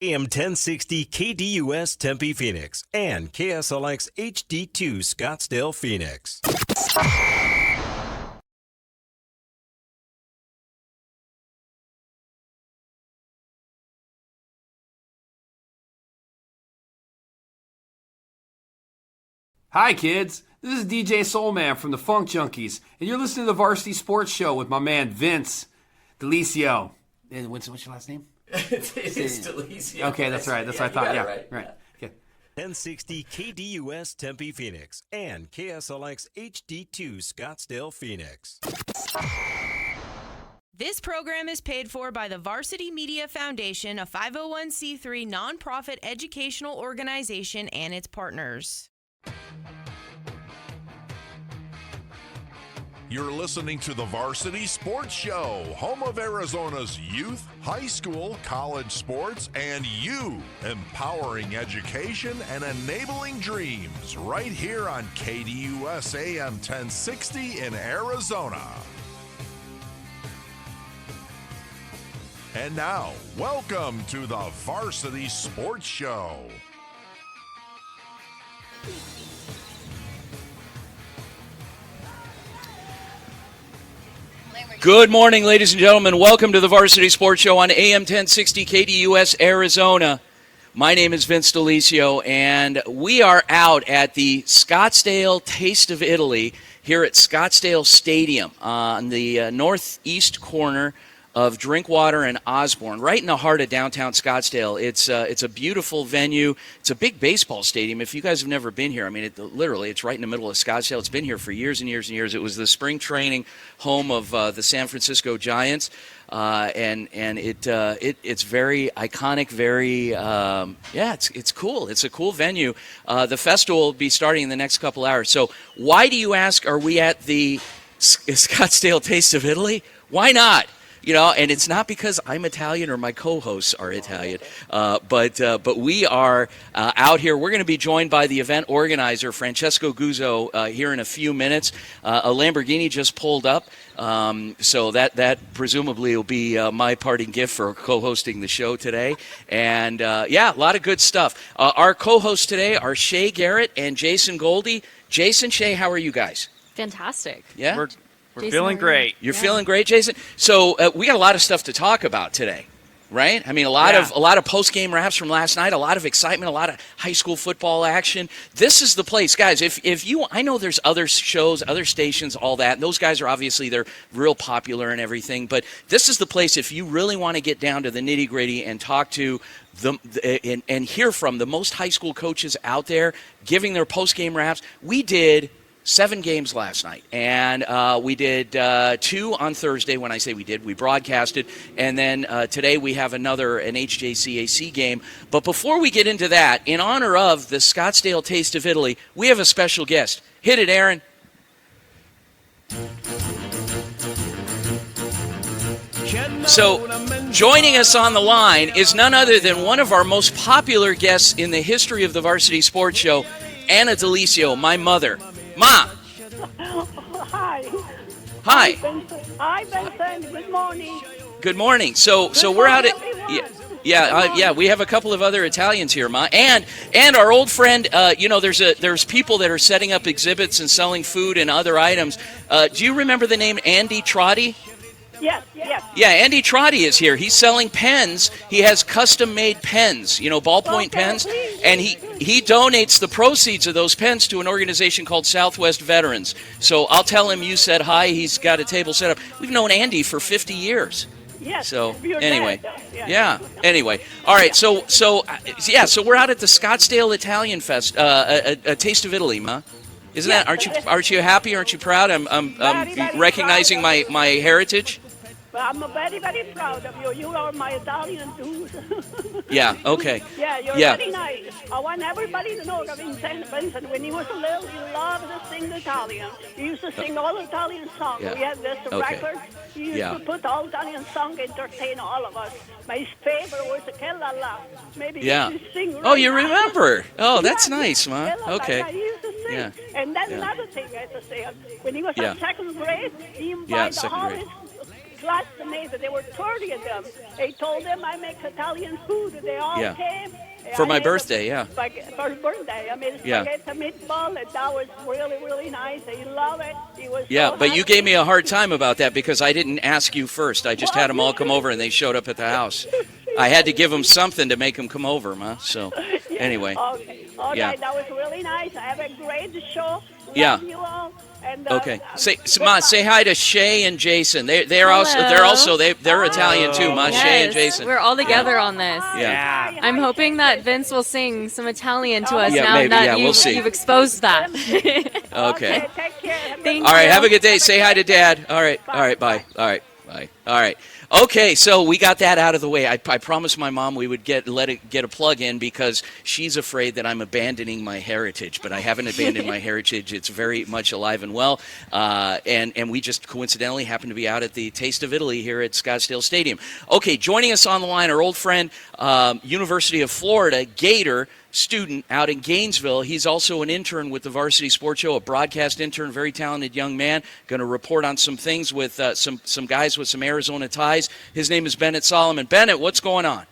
AM 1060 KDUS Tempe Phoenix and KSLX HD2 Scottsdale Phoenix. Hi kids, this is DJ Soulman from the Funk Junkies, and you're listening to the Varsity Sports Show with my man Vince Delicio. And what's your last name? It's Delicio. Okay, that's right. That's what I thought. Yeah, right. Okay. 1060 KDUS Tempe Phoenix and KSLX HD2 Scottsdale Phoenix. This program is paid for by the Varsity Media Foundation, a 501c3 nonprofit educational organization, and its partners. You're listening to the Varsity Sports Show, home of Arizona's youth, high school, college sports, and you, empowering education and enabling dreams, right here on KDUS AM 1060 in Arizona. And now, welcome to the Varsity Sports Show. Good morning, ladies and gentlemen. Welcome to the Varsity Sports Show on AM 1060 KDUS Arizona. My name is Vince Delicio, and we are out at the Scottsdale Taste of Italy here at Scottsdale Stadium on the northeast corner of Drinkwater and Osborne, right in the heart of downtown Scottsdale. It's a beautiful venue. It's a big baseball stadium. If you guys have never been here, I mean, it's right in the middle of Scottsdale. It's been here for years and years and years. It was the spring training home of the San Francisco Giants, and it's very iconic. Very it's cool. It's a cool venue. The festival will be starting in the next couple hours. So why do you ask? Are we at the Scottsdale Taste of Italy? Why not? You know, and it's not because I'm Italian or my co-hosts are Italian, but we are out here. We're going to be joined by the event organizer, Francesco Guzzo, here in a few minutes. A Lamborghini just pulled up, so that presumably will be my parting gift for co-hosting the show today. And, a lot of good stuff. Our co-hosts today are Shay Garrett and Jason Goldie. Jason, Shay, how are you guys? Fantastic. Yeah? We're Jason, feeling great. You're feeling great, Jason? So we got a lot of stuff to talk about today, right? I mean, a lot of post-game wraps from last night, a lot of excitement, a lot of high school football action. This is the place, guys. If you, I know there's other shows, other stations, all that. And those guys are obviously they're real popular and everything, but this is the place if you really want to get down to the nitty-gritty and talk to and hear from the most high school coaches out there giving their post-game wraps. We did 7 games last night, and we did 2 on Thursday. When I say we did, we broadcasted, and then today we have an HJCAC game. But before we get into that, in honor of the Scottsdale Taste of Italy, we have a special guest. Hit it, Aaron. So, joining us on the line is none other than one of our most popular guests in the history of the Varsity Sports Show, Anna Delicio, my mother. Ma. Hi. Hi. Hi, Vincent. Good morning. Good morning. So we're out at we have a couple of other Italians here, Ma, and our old friend. There's people that are setting up exhibits and selling food and other items. Do you remember the name Andy Trotti? Yes. Yeah, Andy Trotti is here. He's selling pens. He has custom-made pens, ballpoint pens, and he donates the proceeds of those pens to an organization called Southwest Veterans. So I'll tell him you said hi. He's got a table set up. We've known Andy for 50 years. Yes. So anyway, Anyway, all right. So we're out at the Scottsdale Italian Fest, a Taste of Italy, Ma. Isn't that? Aren't you happy? Aren't you proud? I'm very recognizing my heritage. Well, I'm very, very proud of you. You are my Italian too. Yeah, okay. Yeah, you're very nice. I want everybody to know that Vincent, when he was little, he loved to sing Italian. He used to sing all Italian songs. Yeah. We had this record. He used to put all Italian songs, entertain all of us. My favorite was Che La La. Maybe he used to sing. Oh, you remember? Oh, that's nice, Ma. Okay. He used to sing. Yeah. And then another thing I had to say, when he was in second grade, he invited all his classmates. There were 30 of them. They told them I make Italian food. They all came. For my birthday, yeah. For birthday, I made Yeah. spaghetti meatball, and that was really, really nice. They love it. He was Yeah, so but you happy. gave me a hard time about that because I didn't ask you first. I just had them all come over, and they showed up at the house. I had to give them something to make them come over, Ma. So, anyway. Okay. All Yeah. right, that was really nice. I have a great show. Yeah. Love you all. And, Okay. Ma, say hi to Shay and Jason. They're Italian too, Ma. Shay and Jason. We're all together on this. Yeah. I'm hoping that Vince will sing some Italian to us Yeah, now maybe, that yeah, we'll see. you've exposed that. Okay. Take care. Thank All right, you. have a good day. Say hi to Dad. All right, bye. All right, bye. All right. Okay, so we got that out of the way. I promised my mom we would let it get a plug in because she's afraid that I'm abandoning my heritage, but I haven't abandoned my heritage. It's very much alive and well, and we just coincidentally happen to be out at the Taste of Italy here at Scottsdale Stadium. Okay, joining us on the line, our old friend, University of Florida, Gator student out in Gainesville. He's also an intern with the Varsity Sports Show, a broadcast intern, very talented young man. Going to report on some things with some guys with some Arizona ties. His name is Bennett Solomon. Bennett, what's going on?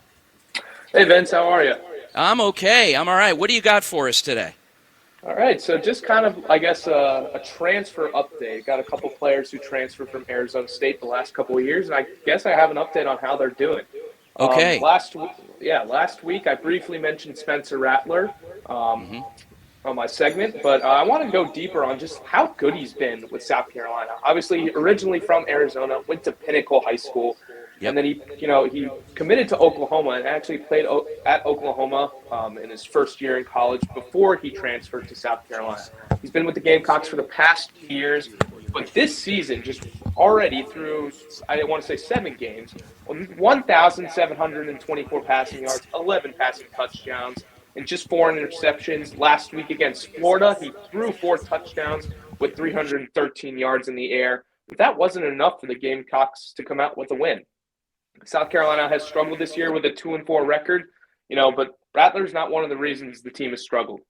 Hey, Vince, how are you? I'm okay. I'm all right. What do you got for us today? All right, so just kind of, I guess, a transfer update. Got a couple players who transferred from Arizona State the last couple of years, and I guess I have an update on how they're doing. Okay. Last week I briefly mentioned Spencer Rattler on my segment, but I want to go deeper on just how good he's been with South Carolina. Obviously, originally from Arizona, went to Pinnacle High School, and then he committed to Oklahoma and actually played at Oklahoma in his first year in college before he transferred to South Carolina. He's been with the Gamecocks for the past 2 years. But this season, just already through, I want to say 7 games, 1,724 passing yards, 11 passing touchdowns, and just 4 interceptions. Last week against Florida, he threw 4 touchdowns with 313 yards in the air. But that wasn't enough for the Gamecocks to come out with a win. South Carolina has struggled this year with a 2-4 record, but Rattler's not one of the reasons the team has struggled.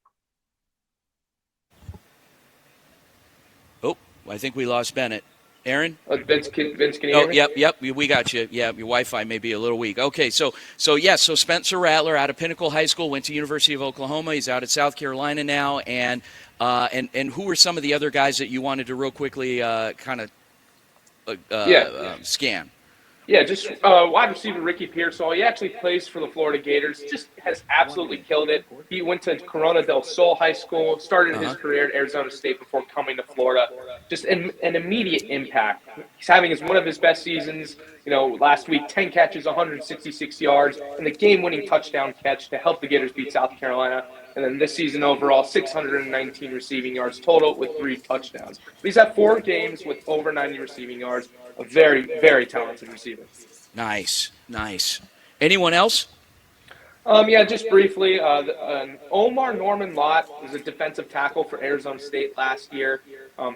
I think we lost Bennett. Aaron? Vince, can you hear me? Yep, we got you. Yeah, your Wi-Fi may be a little weak. Okay, so Spencer Rattler out of Pinnacle High School, went to University of Oklahoma. He's out at South Carolina now. And who were some of the other guys that you wanted to real quickly scan? Yeah, just wide receiver Ricky Pearsall. He actually plays for the Florida Gators. Just has absolutely killed it. He went to Corona del Sol High School, started his career at Arizona State before coming to Florida. Just an immediate impact. He's having one of his best seasons. Last week, 10 catches, 166 yards, and the game-winning touchdown catch to help the Gators beat South Carolina. And then this season overall, 619 receiving yards total with 3 touchdowns. But he's had 4 games with over 90 receiving yards. A very, very talented receiver. Nice. Anyone else? Just briefly, Omar Norman Lott was a defensive tackle for Arizona State last year.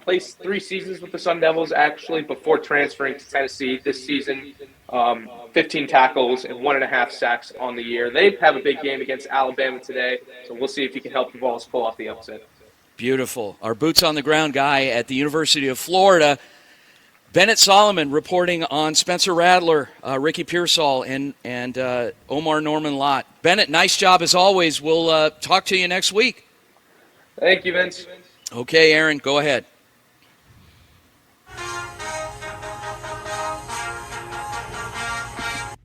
Played 3 seasons with the Sun Devils, actually, before transferring to Tennessee this season. 15 tackles and 1.5 sacks on the year. They have a big game against Alabama today, so we'll see if he can help the Vols pull off the upset. Beautiful. Our boots-on-the-ground guy at the University of Florida, Bennett Solomon, reporting on Spencer Rattler, Ricky Pearsall, and Omar Norman Lott. Bennett, nice job as always. We'll talk to you next week. Thank you, Vince. Okay, Aaron, go ahead.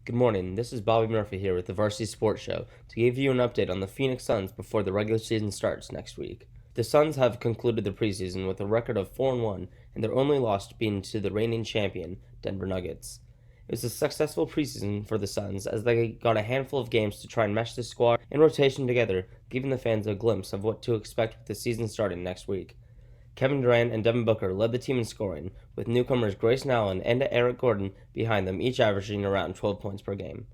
Good morning, this is Bobby Murphy here with the Varsity Sports Show to give you an update on the Phoenix Suns before the regular season starts next week. The Suns have concluded the preseason with a record of 4-1, and their only loss being to the reigning champion, Denver Nuggets. It was a successful preseason for the Suns as they got a handful of games to try and mesh the squad and rotation together, giving the fans a glimpse of what to expect with the season starting next week. Kevin Durant and Devin Booker led the team in scoring, with newcomers Grayson Allen and Eric Gordon behind them, each averaging around 12 points per game.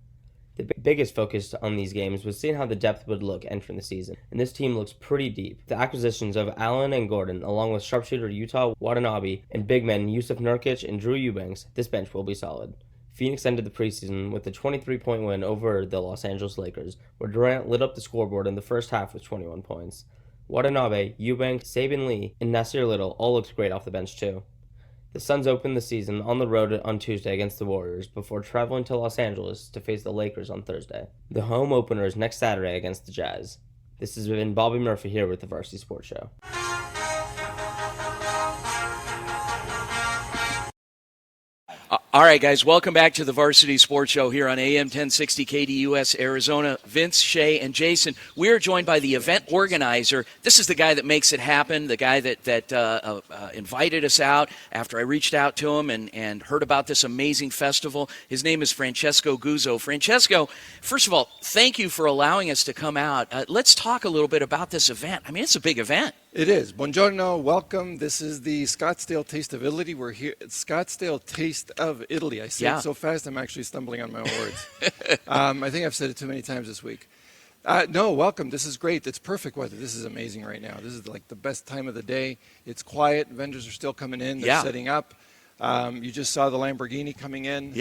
The biggest focus on these games was seeing how the depth would look entering the season, and this team looks pretty deep. The acquisitions of Allen and Gordon, along with sharpshooter Utah Watanabe and big men Yusuf Nurkic and Drew Eubanks, this bench will be solid. Phoenix ended the preseason with a 23-point win over the Los Angeles Lakers, where Durant lit up the scoreboard in the first half with 21 points. Watanabe, Eubanks, Saban Lee, and Nasir Little all looked great off the bench too. The Suns opened the season on the road on Tuesday against the Warriors before traveling to Los Angeles to face the Lakers on Thursday. The home opener is next Saturday against the Jazz. This has been Bobby Murphy here with the Varsity Sports Show. All right, guys, welcome back to the Varsity Sports Show here on AM 1060 KDUS Arizona. Vince, Shay, and Jason. We are joined by the event organizer. This is the guy that makes it happen, the guy that invited us out after I reached out to him and heard about this amazing festival. His name is Francesco Guzzo. Francesco, first of all, thank you for allowing us to come out. Let's talk a little bit about this event. I mean, it's a big event. It is. Buongiorno, welcome. This is the Scottsdale Taste of Italy. We're here at Scottsdale Taste of Italy. I say it so fast I'm actually stumbling on my own words. I think I've said it too many times this week. No, welcome. This is great. It's perfect weather. This is amazing right now. This is like the best time of the day. It's quiet. Vendors are still coming in. They're setting up. You just saw the Lamborghini coming in.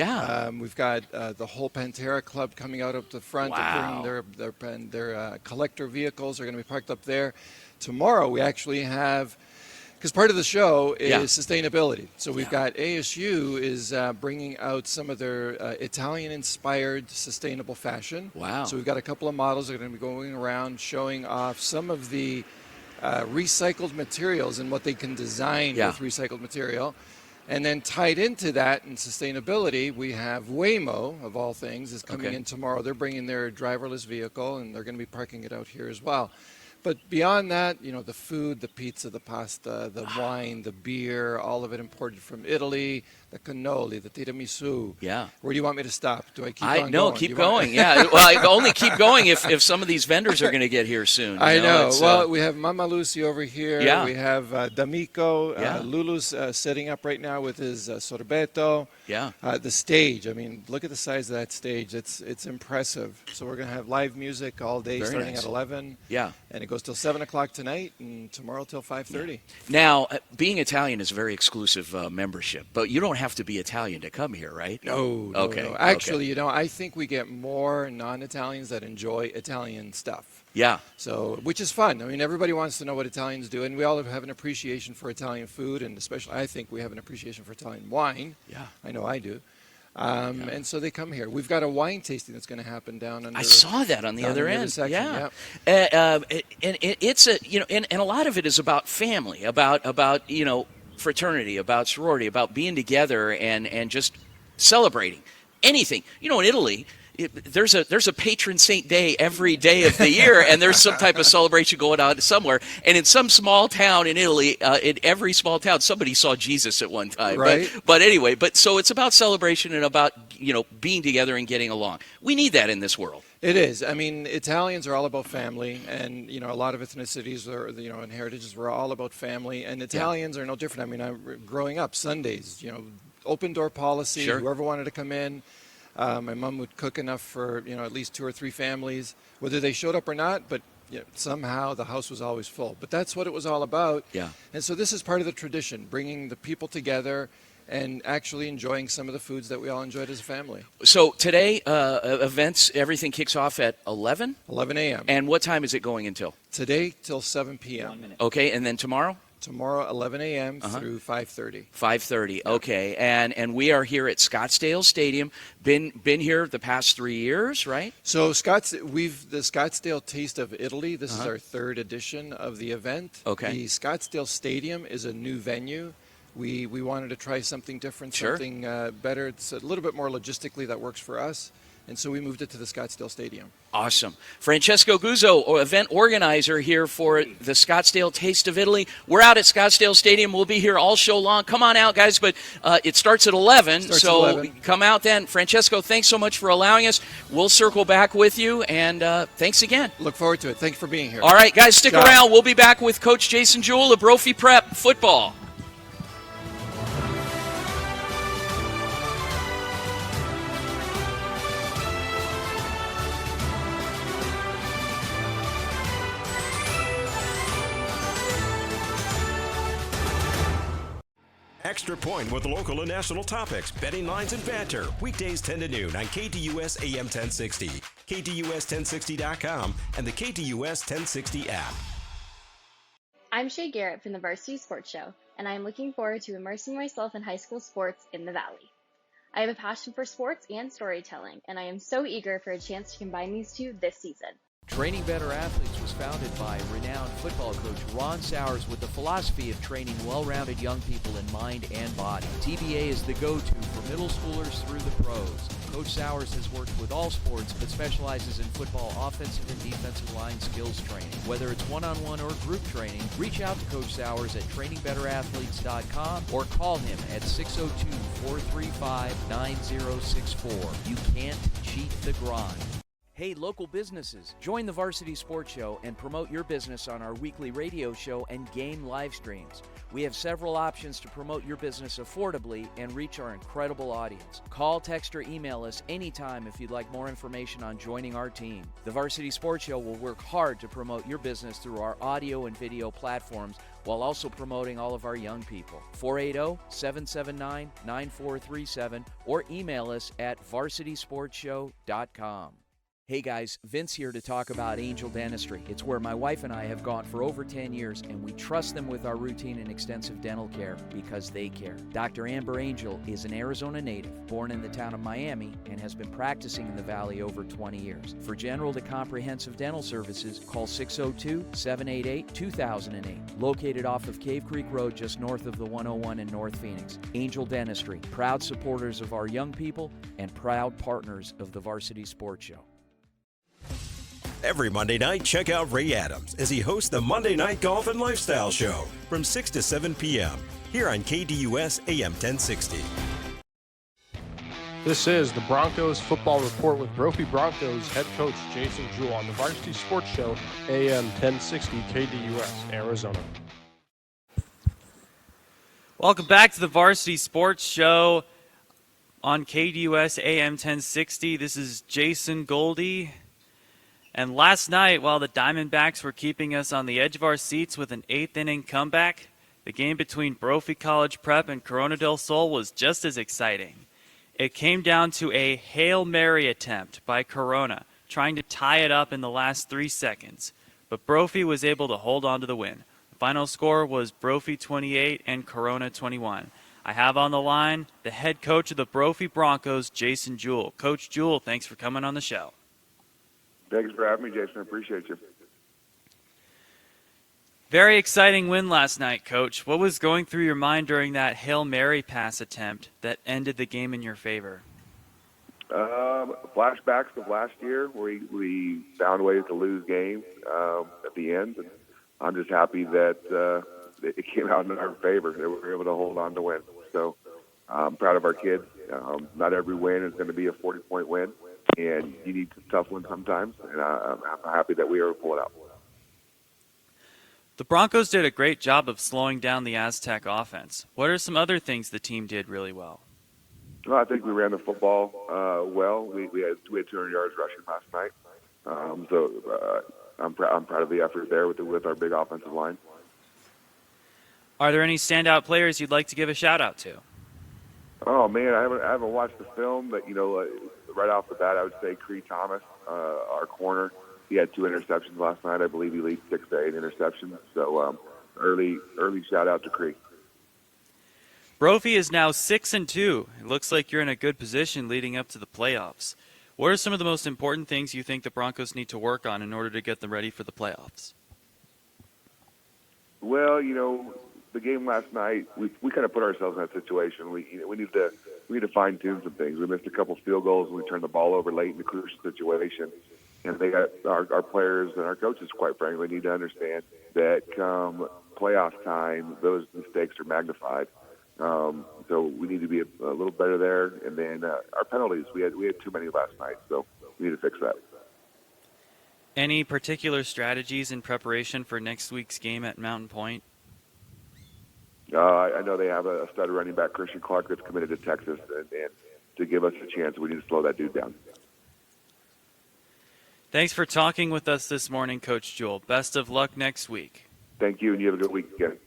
We've got the whole Pantera Club coming out up the front. Wow. Their collector vehicles are going to be parked up there. Tomorrow we actually have, because part of the show is sustainability. So we've got ASU is bringing out some of their Italian-inspired sustainable fashion. Wow. So we've got a couple of models that are going to be going around showing off some of the recycled materials and what they can design with recycled material. And then tied into that in sustainability, we have Waymo, of all things, is coming in tomorrow. They're bringing their driverless vehicle, and they're going to be parking it out here as well. But beyond that, you know, the food, the pizza, the pasta, the wine, the beer, all of it imported from Italy, the cannoli, the tiramisu. Yeah. Where do you want me to stop? Do I keep on going? No, keep going. Well, I only keep going if some of these vendors are going to get here soon. I know. Well, we have Mama Lucy over here. Yeah. We have D'Amico. Lulu's setting up right now with his sorbetto. Yeah. The stage. I mean, look at the size of that stage. It's impressive. So we're going to have live music all day starting at 11. Yeah. And it goes till 7 o'clock tonight and tomorrow till 5:30. Now, being Italian is a very exclusive membership, but you don't have to be Italian to come here, right? No. Actually, you know, I think we get more non-Italians that enjoy Italian stuff. Yeah. So, which is fun. I mean, everybody wants to know what Italians do, and we all have an appreciation for Italian food, and especially I think we have an appreciation for Italian wine. Yeah. I know I do. And so they come here. We've got a wine tasting that's going to happen down under. I saw that on the other end. Section. And it's and a lot of it is about family, about fraternity, about sorority, about being together and just celebrating anything. You know, in Italy, there's a patron saint day every day of the year, and there's some type of celebration going on somewhere. And in some small town in Italy, in every small town, somebody saw Jesus at one time. Right. But anyway, so it's about celebration and about being together and getting along. We need that in this world. It is. I mean, Italians are all about family, and a lot of ethnicities and heritages were all about family, and Italians are no different. I mean, growing up Sundays, open door policy. Sure. Whoever wanted to come in. My mom would cook enough for at least 2 or 3 families, whether they showed up or not. But somehow the house was always full. But that's what it was all about. Yeah. And so this is part of the tradition, bringing the people together and actually enjoying some of the foods that we all enjoyed as a family. So today, events, everything kicks off at 11? 11 a.m. And what time is it going until? Today till 7 p.m. Okay, and then tomorrow? Tomorrow, 11 a.m. through 5:30. 5:30. Okay, and we are here at Scottsdale Stadium. Been here the past 3 years, right? So the Scottsdale Taste of Italy. This is our 3rd edition of the event. Okay. The Scottsdale Stadium is a new venue. We wanted to try something different, something better. It's a little bit more logistically that works for us. And so we moved it to the Scottsdale Stadium. Awesome. Francesco Guzzo, event organizer here for the Scottsdale Taste of Italy. We're out at Scottsdale Stadium. We'll be here all show long. Come on out, guys, but it starts at 11. Come out then. Francesco, thanks so much for allowing us. We'll circle back with you, and thanks again. Look forward to it. Thanks for being here. All right, guys, stick around. We'll be back with Coach Jason Jewell of Brophy Prep Football. Extra Point with local and national topics, betting lines, and banter. Weekdays 10 to noon on KDUS AM 1060, KDUS1060.com, and the KDUS 1060 app. I'm Shay Garrett from the Varsity Sports Show, and I am looking forward to immersing myself in high school sports in the Valley. I have a passion for sports and storytelling, and I am so eager for a chance to combine these two this season. Training Better Athletes was founded by renowned football coach Ron Sowers with the philosophy of training well-rounded young people in mind and body. TBA is the go-to for middle schoolers through the pros. Coach Sowers has worked with all sports but specializes in football offensive and defensive line skills training. Whether it's one-on-one or group training, reach out to Coach Sowers at trainingbetterAthletes.com or call him at 602-435-9064. You can't cheat the grind. Hey, local businesses, join the Varsity Sports Show and promote your business on our weekly radio show and game live streams. We have several options to promote your business affordably and reach our incredible audience. Call, text, or email us anytime if you'd like more information on joining our team. The Varsity Sports Show will work hard to promote your business through our audio and video platforms while also promoting all of our young people. 480-779-9437 or email us at varsitysportshow.com. Hey guys, Vince here to talk about Angel Dentistry. It's where my wife and I have gone for over 10 years, and we trust them with our routine and extensive dental care because they care. Dr. Amber Angel is an Arizona native, born in the town of Miami, and has been practicing in the Valley over 20 years. For general to comprehensive dental services, call 602-788-2008. Located off of Cave Creek Road just north of the 101 in North Phoenix. Angel Dentistry, proud supporters of our young people and proud partners of the Varsity Sports Show. Every Monday night, check out Ray Adams as he hosts the Monday Night Golf and Lifestyle Show from 6 to 7 p.m. here on KDUS AM 1060. This is the Broncos Football Report with Brophy Broncos head coach Jason Jewell on the Varsity Sports Show, AM 1060 KDUS, Arizona. Welcome back to the Varsity Sports Show on KDUS AM 1060. This is Jason Goldie. And last night, while the Diamondbacks were keeping us on the edge of our seats with an 8th-inning comeback, the game between Brophy College Prep and Corona del Sol was just as exciting. It came down to a Hail Mary attempt by Corona, trying to tie it up in the last 3 seconds. But Brophy was able to hold on to the win. The final score was Brophy 28 and Corona 21. I have on the line the head coach of the Brophy Broncos, Jason Jewell. Coach Jewell, thanks for coming on the show. Thanks for having me, Jason. I appreciate you. Very exciting win last night, Coach. What was going through your mind during that Hail Mary pass attempt that ended the game in your favor? Flashbacks of last year where we found ways to lose games at the end. And I'm just happy that it came out in our favor, that we were able to hold on to win. So I'm proud of our kids. Not every win is going to be a 40-point win. And you need a tough one sometimes, and I'm happy that we were able to pull it out. The Broncos did a great job of slowing down the Aztec offense. What are some other things the team did really well? Well, I think we ran the football well. We had 200 yards rushing last night. I'm proud of the effort there with our big offensive line. Are there any standout players you'd like to give a shout-out to? Oh, man, I haven't watched the film, but, right off the bat, I would say Cree Thomas, our corner. He had 2 interceptions last night. I believe he leads 6 to 8 interceptions. So early shout out to Cree. Brophy is now 6-2. It looks like you're in a good position leading up to the playoffs. What are some of the most important things you think the Broncos need to work on in order to get them ready for the playoffs? Well, the game last night, we kind of put ourselves in that situation. We need to fine tune some things. We missed a couple field goals and we turned the ball over late in the crucial situation. And they got our players and our coaches, quite frankly, need to understand that come playoff time, those mistakes are magnified. So we need to be a little better there. And then our penalties, we had too many last night, so we need to fix that. Any particular strategies in preparation for next week's game at Mountain Point? I know they have a stud running back, Christian Clark, that's committed to Texas, and to give us a chance, we need to slow that dude down. Thanks for talking with us this morning, Coach Jewell. Best of luck next week. Thank you, and you have a good weekend.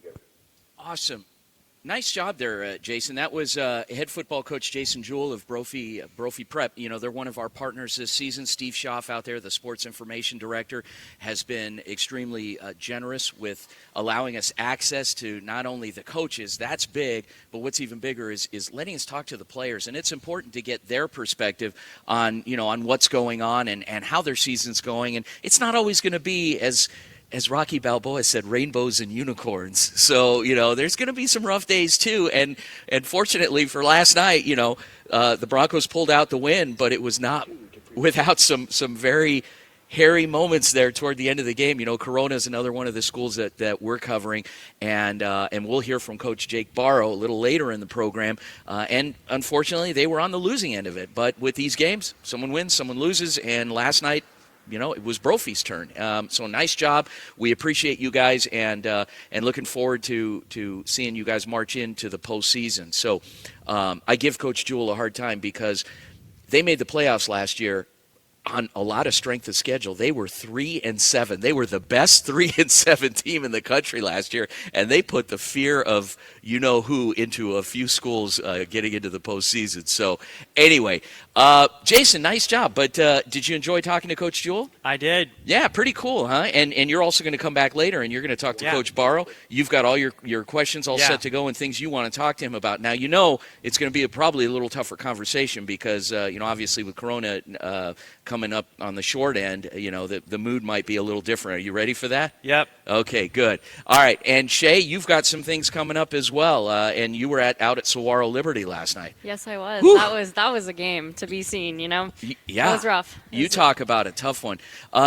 Awesome. Nice job there, Jason. That was head football coach Jason Jewell of Brophy Prep. You know, they're one of our partners this season. Steve Schaff out there, the sports information director, has been extremely generous with allowing us access to not only the coaches, that's big, but what's even bigger is letting us talk to the players. And it's important to get their perspective on what's going on and how their season's going. And it's not always going to be as Rocky Balboa said, rainbows and unicorns. So, there's going to be some rough days too. And fortunately for last night, the Broncos pulled out the win, but it was not without some very hairy moments there toward the end of the game. Corona is another one of the schools that we're covering, and we'll hear from Coach Jake Barrow a little later in the program. And unfortunately, they were on the losing end of it. But with these games, someone wins, someone loses, and last night, it was Brophy's turn. So nice job. We appreciate you guys, and looking forward to seeing you guys march into the postseason. So I give Coach Jewell a hard time because they made the playoffs last year on a lot of strength of schedule. They were 3-7. They were the best 3-7 team in the country last year, and they put the fear of who into a few schools getting into the postseason. So anyway, Jason, nice job. But did you enjoy talking to Coach Jewell? I did. Yeah, pretty cool, huh? And you're also going to come back later, and you're going to talk to Coach Barrow. You've got all your questions all set to go and things you want to talk to him about. Now, it's going to be probably a little tougher conversation because, obviously with Corona coming up on the short end, the mood might be a little different. Are you ready for that? Yep. Okay, good. All right, and Shay, you've got some things coming up as well, and you were out at Saguaro Liberty last night. Yes, I was. Whew. That was a game to be seen, Yeah. That was rough. You talk about a tough one.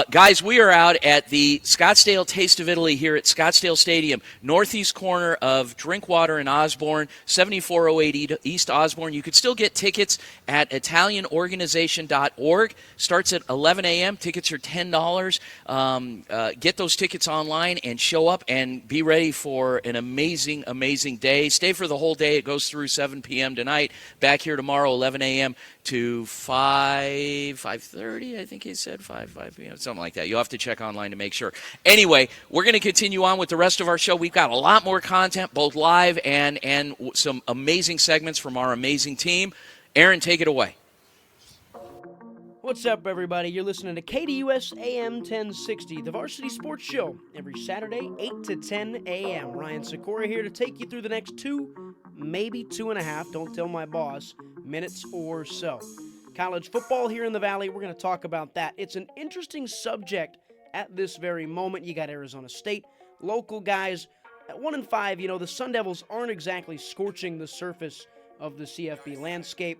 Guys, we are out at the Scottsdale Taste of Italy here at Scottsdale Stadium, northeast corner of Drinkwater and Osborne, 7408 East Osborne. You could still get tickets at ItalianOrganization.org. Starts at 11 a.m. Tickets are $10. Get those tickets online and show up and be ready for an amazing, amazing day. Stay for the whole day. It goes through 7 p.m. tonight. Back here tomorrow, 11 a.m. to 5:30, I think he said 5 p.m., something like that. You'll have to check online to make sure. Anyway, we're going to continue on with the rest of our show. We've got a lot more content, both live and some amazing segments from our amazing team. Aaron, take it away. What's up, everybody? You're listening to KDUS AM 1060, the Varsity Sports Show, every Saturday, 8 to 10 a.m. Ryan Sykora here to take you through the next 2, maybe 2.5, don't tell my boss, minutes or so. College football here in the Valley, we're going to talk about that. It's an interesting subject at this very moment. You got Arizona State, local guys. At 1-5, the Sun Devils aren't exactly scorching the surface of the CFB landscape.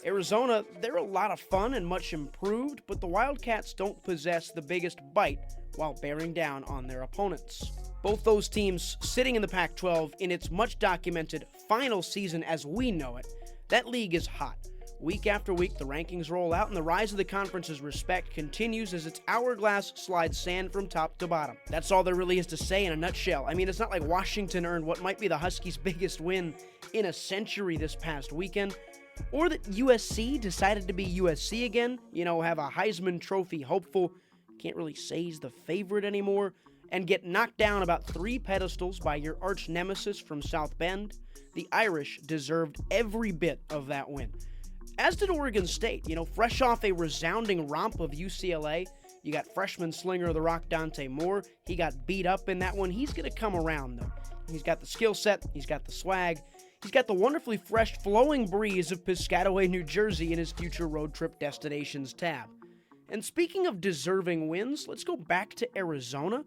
Arizona, they're a lot of fun and much improved, but the Wildcats don't possess the biggest bite while bearing down on their opponents. Both those teams sitting in the Pac-12 in its much-documented final season as we know it. That league is hot. Week after week, the rankings roll out, and the rise of the conference's respect continues as its hourglass slides sand from top to bottom. That's all there really is to say in a nutshell. I mean, it's not like Washington earned what might be the Huskies' biggest win in a century this past weekend, or that USC decided to be USC again, have a Heisman Trophy hopeful, can't really say he's the favorite anymore, and get knocked down about 3 pedestals by your arch nemesis from South Bend. The Irish deserved every bit of that win. As did Oregon State, fresh off a resounding romp of UCLA. You got freshman slinger of the rock Dante Moore. He got beat up in that one. He's going to come around, though. He's got the skill set. He's got the swag. He's got the wonderfully fresh, flowing breeze of Piscataway, New Jersey in his future road trip destinations tab. And speaking of deserving wins, let's go back to Arizona.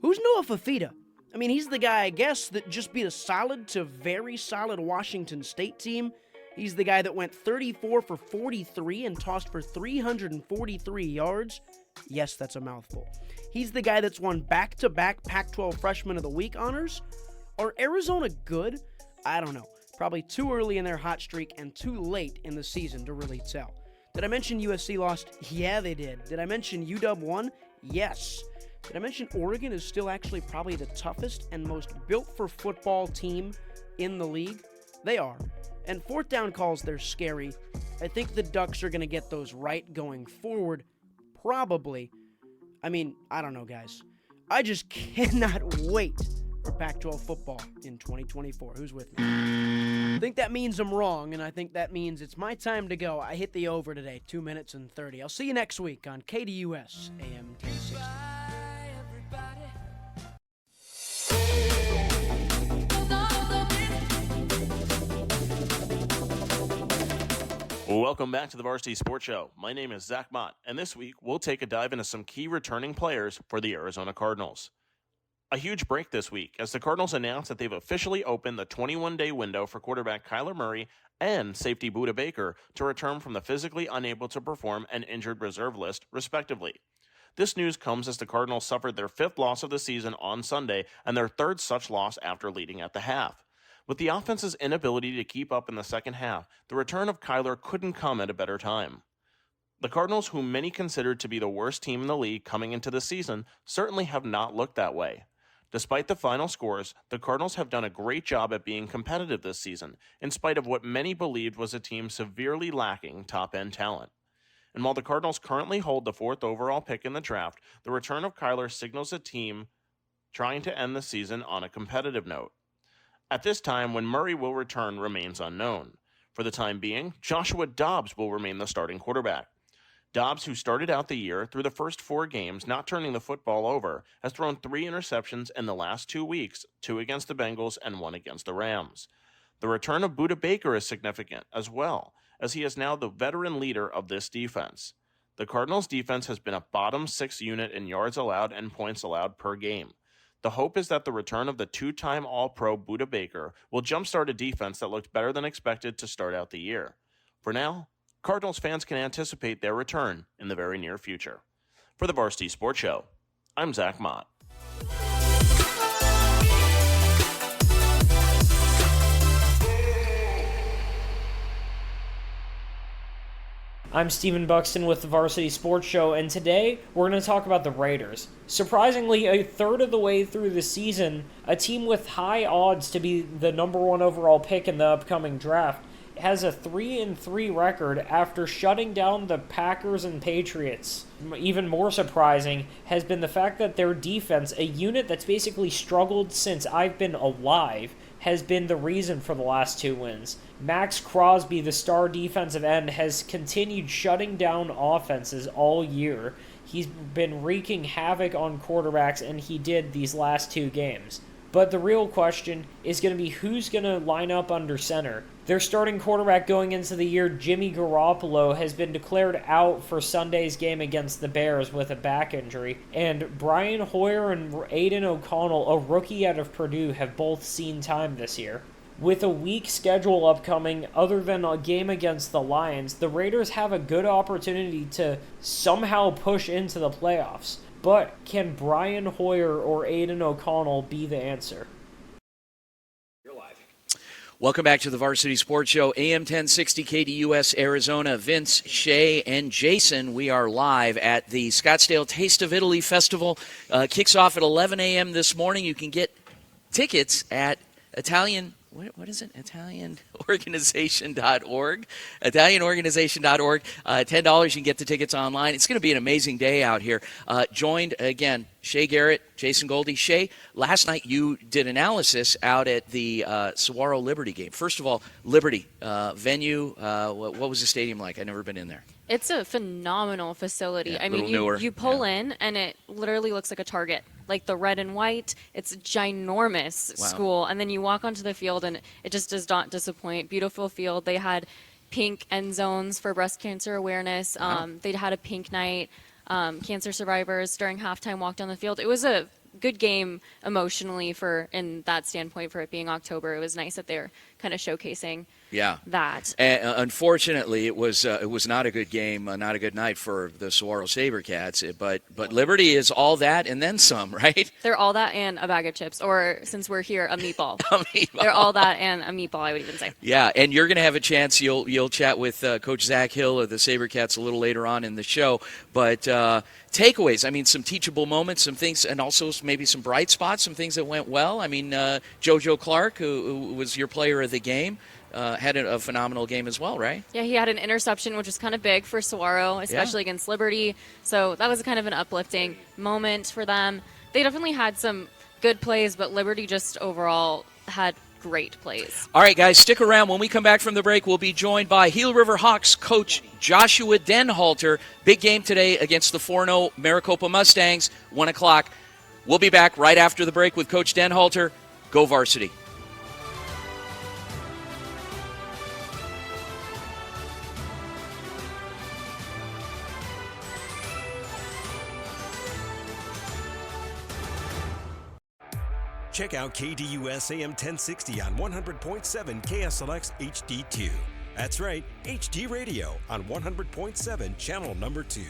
Who's Noah Fafita? I mean, he's the guy, I guess, that just beat a solid to very solid Washington State team. He's the guy that went 34 for 43 and tossed for 343 yards. Yes, that's a mouthful. He's the guy that's won back-to-back Pac-12 Freshman of the Week honors. Are Arizona good? I don't know. Probably too early in their hot streak and too late in the season to really tell. Did I mention USC lost? Yeah, they did. Did I mention UW won? Yes. Did I mention Oregon is still actually probably the toughest and most built-for-football team in the league? They are. And fourth down calls, they're scary. I think the Ducks are going to get those right going forward. Probably. I mean, I don't know, guys. I just cannot wait for Pac-12 football in 2024. Who's with me? I think that means I'm wrong, and I think that means it's my time to go. I hit the over today, 2 minutes and 30. I'll see you next week on KDUS AM 1060. Welcome back to the Varsity Sports Show. My name is Zach Mott, and this week we'll take a dive into some key returning players for the Arizona Cardinals. A huge break this week as the Cardinals announced that they've officially opened the 21-day window for quarterback Kyler Murray and safety Budda Baker to return from the physically unable to perform and injured reserve list, respectively. This news comes as the Cardinals suffered their 5th loss of the season on Sunday and their 3rd such loss after leading at the half. With the offense's inability to keep up in the second half, the return of Kyler couldn't come at a better time. The Cardinals, whom many considered to be the worst team in the league coming into the season, certainly have not looked that way. Despite the final scores, the Cardinals have done a great job at being competitive this season, in spite of what many believed was a team severely lacking top-end talent. And while the Cardinals currently hold the 4th overall pick in the draft, the return of Kyler signals a team trying to end the season on a competitive note. At this time, when Murray will return remains unknown. For the time being, Joshua Dobbs will remain the starting quarterback. Dobbs, who started out the year through the first 4 games not turning the football over, has thrown 3 interceptions in the last 2 weeks, 2 against the Bengals and 1 against the Rams. The return of Budda Baker is significant as well, as he is now the veteran leader of this defense. The Cardinals' defense has been a bottom 6 unit in yards allowed and points allowed per game. The hope is that the return of the 2-time All-Pro Budda Baker will jumpstart a defense that looked better than expected to start out the year. For now, Cardinals fans can anticipate their return in the very near future. For the Varsity Sports Show, I'm Zach Mott. I'm Stephen Buxton with the Varsity Sports Show, and today we're going to talk about the Raiders. Surprisingly, a third of the way through the season, a team with high odds to be the number 1 overall pick in the upcoming draft has a 3-3 record after shutting down the Packers and Patriots. Even more surprising has been the fact that their defense, a unit that's basically struggled since I've been alive, has been the reason for the last 2 wins. Max Crosby, the star defensive end, has continued shutting down offenses all year. He's been wreaking havoc on quarterbacks, and he did these last 2 games. But the real question is going to be who's going to line up under center. Their starting quarterback going into the year, Jimmy Garoppolo, has been declared out for Sunday's game against the Bears with a back injury. And Brian Hoyer and Aiden O'Connell, a rookie out of Purdue, have both seen time this year. With a weak schedule upcoming, other than a game against the Lions, the Raiders have a good opportunity to somehow push into the playoffs. But can Brian Hoyer or Aiden O'Connell be the answer? You're live. Welcome back to the Varsity Sports Show, AM 1060 KDUS Arizona. Vince, Shay, and Jason, we are live at the Scottsdale Taste of Italy Festival. Kicks off at 11 a.m. this morning. You can get tickets at What is it? ItalianOrganization.org. ItalianOrganization.org. $10. You can get the tickets online. It's going to be an amazing day out here. Joined again, Shay Garrett, Jason Goldie. Shay, last night you did analysis out at the Saguaro Liberty game. First of all, Liberty venue. What was the stadium like? I've never been in there. It's a phenomenal facility. Yeah, I mean, you pull in and it literally looks like a Target. Like the red and white, it's a ginormous school. And then you walk onto the field and it just does not disappoint. Beautiful field. They had pink end zones for breast cancer awareness. They had a pink night. Cancer survivors during halftime walked on the field. It was a good game emotionally in that standpoint for it being October. It was nice that they're kind of showcasing that. And, unfortunately, it was not a good game, not a good night for the Saguaro SaberCats. But Liberty is all that and then some, right? They're all that and a bag of chips, or since we're here, a meatball. A meatball. They're all that and a meatball, I would even say. Yeah, and you're going to have a chance. You'll chat with Coach Zach Hill of the SaberCats a little later on in the show. But takeaways, I mean, some teachable moments, some things, and also maybe some bright spots, some things that went well. I mean, JoJo Clark, who was your player of the game, had a phenomenal game as well, right? Yeah, he had an interception, which was kind of big for Saguaro, especially against Liberty. So that was kind of an uplifting moment for them. They definitely had some good plays, but Liberty just overall had great plays. All right, guys, stick around. When we come back from the break, we'll be joined by Gila River Hawks coach Joshua Denhalter. Big game today against the 4-0 Maricopa Mustangs, 1 o'clock. We'll be back right after the break with Coach Denhalter. Go Varsity. Check out KDUS AM 1060 on 100.7 KSLX HD2. That's right, HD radio on 100.7 channel number 2.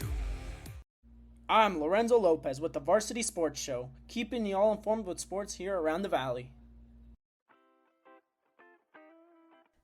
I'm Lorenzo Lopez with the Varsity Sports Show, keeping you all informed with sports here around the valley.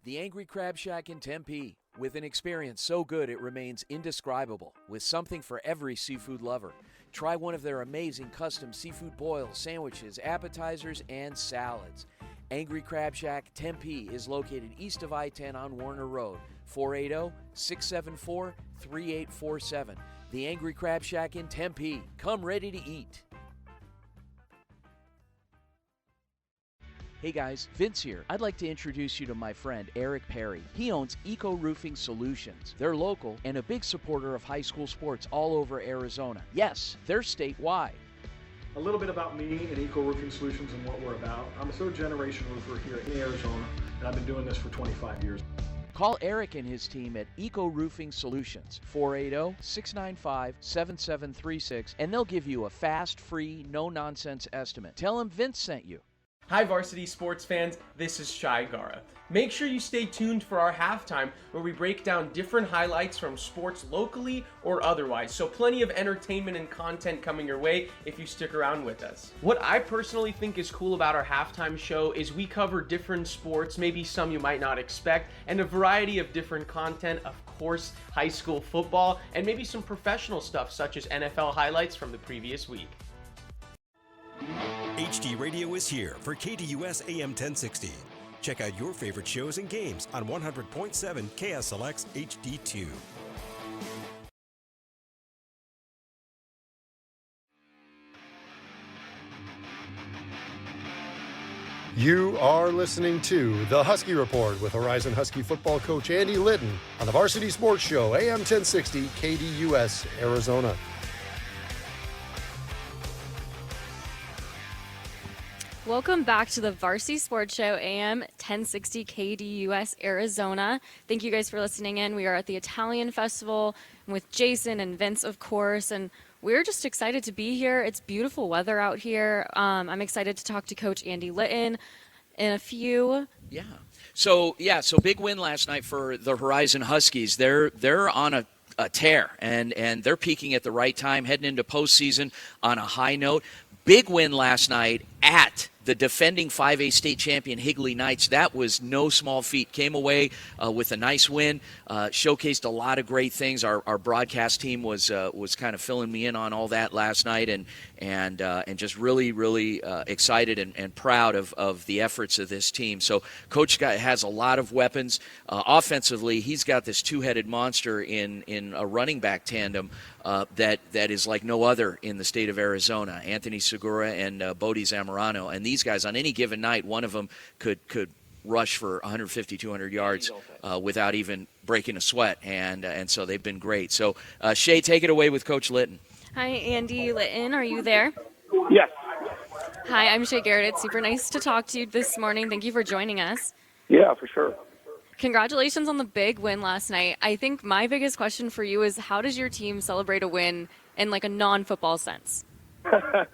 The Angry Crab Shack in Tempe, with an experience so good it remains indescribable, with something for every seafood lover. Try one of their amazing custom seafood boils, sandwiches, appetizers, and salads. Angry Crab Shack Tempe is located east of I-10 on Warner Road, 480-674-3847. The Angry Crab Shack in Tempe. Come ready to eat. Hey guys, Vince here. I'd like to introduce you to my friend Eric Perry. He owns Eco Roofing Solutions. They're local and a big supporter of high school sports all over Arizona. Yes, they're statewide. A little bit about me and Eco Roofing Solutions and what we're about. I'm a third-generation roofer here in Arizona, and I've been doing this for 25 years. Call Eric and his team at Eco Roofing Solutions, 480-695-7736, and they'll give you a fast, free, no-nonsense estimate. Tell them Vince sent you. Hi Varsity sports fans, this is Sykora. Make sure you stay tuned for our halftime where we break down different highlights from sports locally or otherwise. So plenty of entertainment and content coming your way if you stick around with us. What I personally think is cool about our halftime show is we cover different sports, maybe some you might not expect, and a variety of different content, of course, high school football, and maybe some professional stuff such as NFL highlights from the previous week. HD Radio is here for KDUS AM 1060. Check out your favorite shows and games on 100.7 KSLX HD2. You are listening to The Husky Report with Horizon Husky football coach Andy Litten on the Varsity Sports Show, AM 1060, KDUS, Arizona. Welcome back to the Varsity Sports Show, AM 1060 KDUS, Arizona. Thank you guys for listening in. We are at the Italian Festival with Jason and Vince, of course, and we're just excited to be here. It's beautiful weather out here. I'm excited to talk to Coach Andy Litten in a few. So big win last night for the Horizon Huskies. They're on a tear, and they're peaking at the right time, heading into postseason on a high note. Big win last night at the defending 5A state champion Higley Knights. That was no small feat. Came away with a nice win, showcased a lot of great things. Our broadcast team was kind of filling me in on all that last night, and just really excited and proud of the efforts of this team. So Coach has a lot of weapons. Offensively, he's got this two-headed monster in a running back tandem that is like no other in the state of Arizona. Anthony Sykora and Bodie Zamorano. And these guys, on any given night, one of them could rush for 150, 200 yards without even breaking a sweat. And so they've been great. So, Shay, take it away with Coach Litten. Hi, Andy Litten. Are you there? Yes. Hi, I'm Shay Garrett. It's super nice to talk to you this morning. Thank you for joining us. Yeah, for sure. Congratulations on the big win last night. I think my biggest question for you is, how does your team celebrate a win in like a non-football sense? I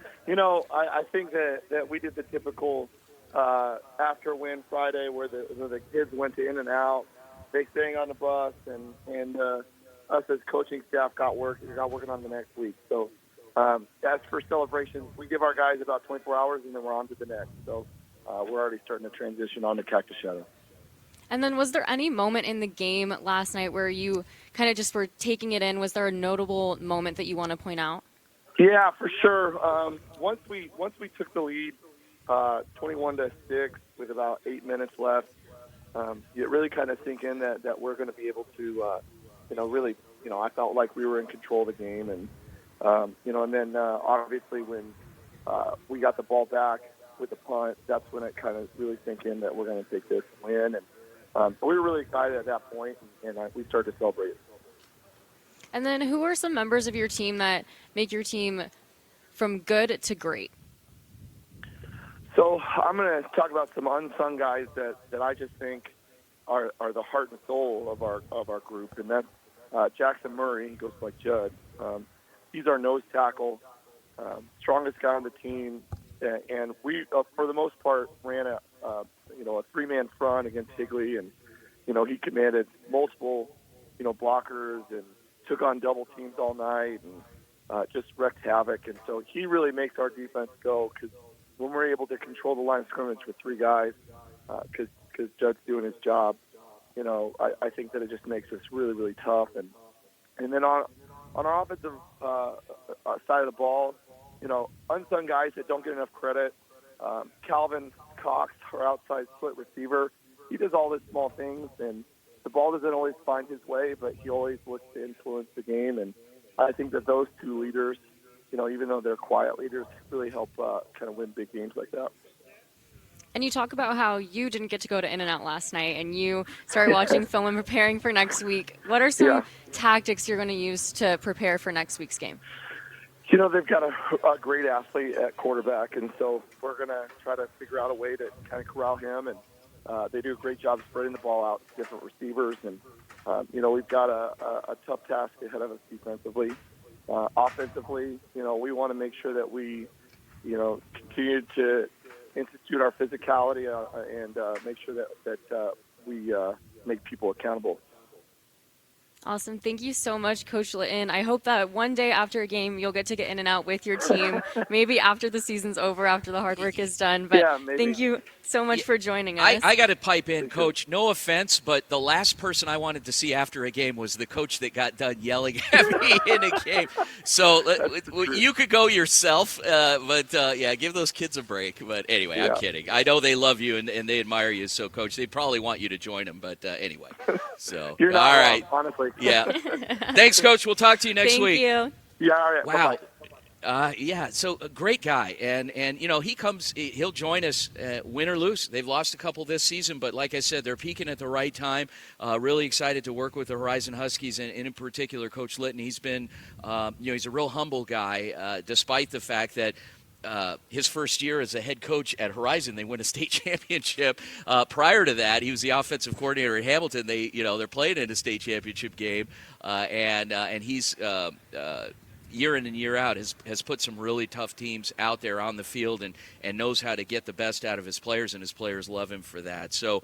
think that we did the typical after win Friday where the kids went to in and out. They staying on the bus, and us as coaching staff got working on the next week. So as for celebrations, we give our guys about 24 hours, and then we're on to the next. So we're already starting to transition on to Cactus Shadow. And then was there any moment in the game last night where you kind of just were taking it in? Was there a notable moment that you want to point out? Yeah, for sure. Once we took the lead, 21-6, with about 8 minutes left, you really kind of sink in that we're going to be able to, really, I felt like we were in control of the game, and and then obviously when we got the ball back with the punt. That's when it kind of really sank in that we're going to take this and win. And we were really excited at that point, and we started to celebrate. And then who are some members of your team that make your team from good to great? So I'm going to talk about some unsung guys that I just think are the heart and soul of our group, and that's Jackson Murray. He goes like Judd. He's our nose tackle, strongest guy on the team, and we for the most part ran a 3-man front against Higley, and he commanded multiple blockers and took on double teams all night and just wreaked havoc. And so he really makes our defense go, because when we're able to control the line of scrimmage with 3 guys, because Judd's doing his job, I think that it just makes us really, really tough. And then on our offensive side of the ball, unsung guys that don't get enough credit. Calvin Cox, our outside split receiver, he does all the small things, and the ball doesn't always find his way, but he always looks to influence the game. And I think that those 2 leaders, even though they're quiet leaders, really help kind of win big games like that. And you talk about how you didn't get to go to In-N-Out last night, and you started watching film and preparing for next week. What are some tactics you're going to use to prepare for next week's game? They've got a great athlete at quarterback, and so we're going to try to figure out a way to kind of corral him. And they do a great job spreading the ball out to different receivers. And, we've got a tough task ahead of us defensively. Offensively, we want to make sure that we, continue to institute our physicality and make sure that we make people accountable. Awesome. Thank you so much, Coach Litten. I hope that one day after a game you'll get to get in and out with your team, maybe after the season's over, after the hard work is done. But thank you so much for joining us. I got to pipe in, Coach. No offense, but the last person I wanted to see after a game was the coach that got done yelling at me in a game. So you could go yourself, but give those kids a break. But anyway, I'm kidding. I know they love you and they admire you. So, Coach, they probably want you to join them. But anyway, so you're not all wrong, right. Honestly. Yeah. Thanks, Coach. We'll talk to you next week. Thank you. Yeah, all right. Wow. Bye-bye. So a great guy, and he'll join us, win or lose. They've lost a couple this season, but like I said, they're peaking at the right time. Really excited to work with the Horizon Huskies, and in particular, Coach Litten. He's been, he's a real humble guy, despite the fact that his first year as a head coach at Horizon, they win a state championship. Prior to that, he was the offensive coordinator at Hamilton. They're playing in a state championship game, and he's year in and year out has put some really tough teams out there on the field and knows how to get the best out of his players, and his players love him for that. So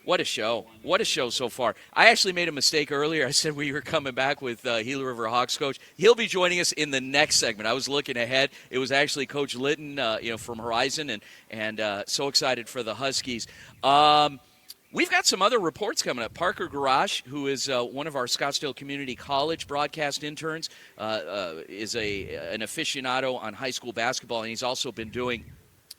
what a show. What a show so far. I actually made a mistake earlier. I said we were coming back with Gila River Hawks coach. He'll be joining us in the next segment. I was looking ahead. It was actually Coach Litten, from Horizon, and so excited for the Huskies. We've got some other reports coming up. Parker Gurash, who is one of our Scottsdale Community College broadcast interns, is an aficionado on high school basketball, and he's also been doing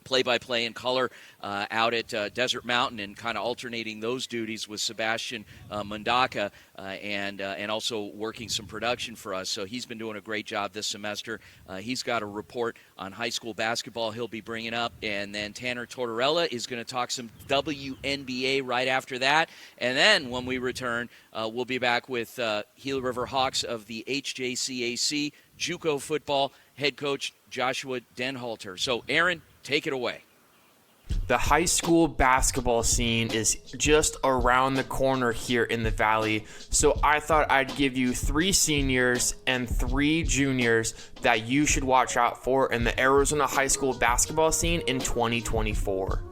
play-by-play in color out at Desert Mountain, and kind of alternating those duties with Sebastian Mundaka, and also working some production for us. So he's been doing a great job this semester. He's got a report on high school basketball he'll be bringing up, and then Tanner Tortorella is going to talk some WNBA right after that. And then when we return, we'll be back with Gila River Hawks of the HJCAC Juco football head coach Joshua Denhalter. So, Aaron, take it away. The high school basketball scene is just around the corner here in the Valley, so I thought I'd give you 3 seniors and 3 juniors that you should watch out for in the Arizona high school basketball scene in 2024.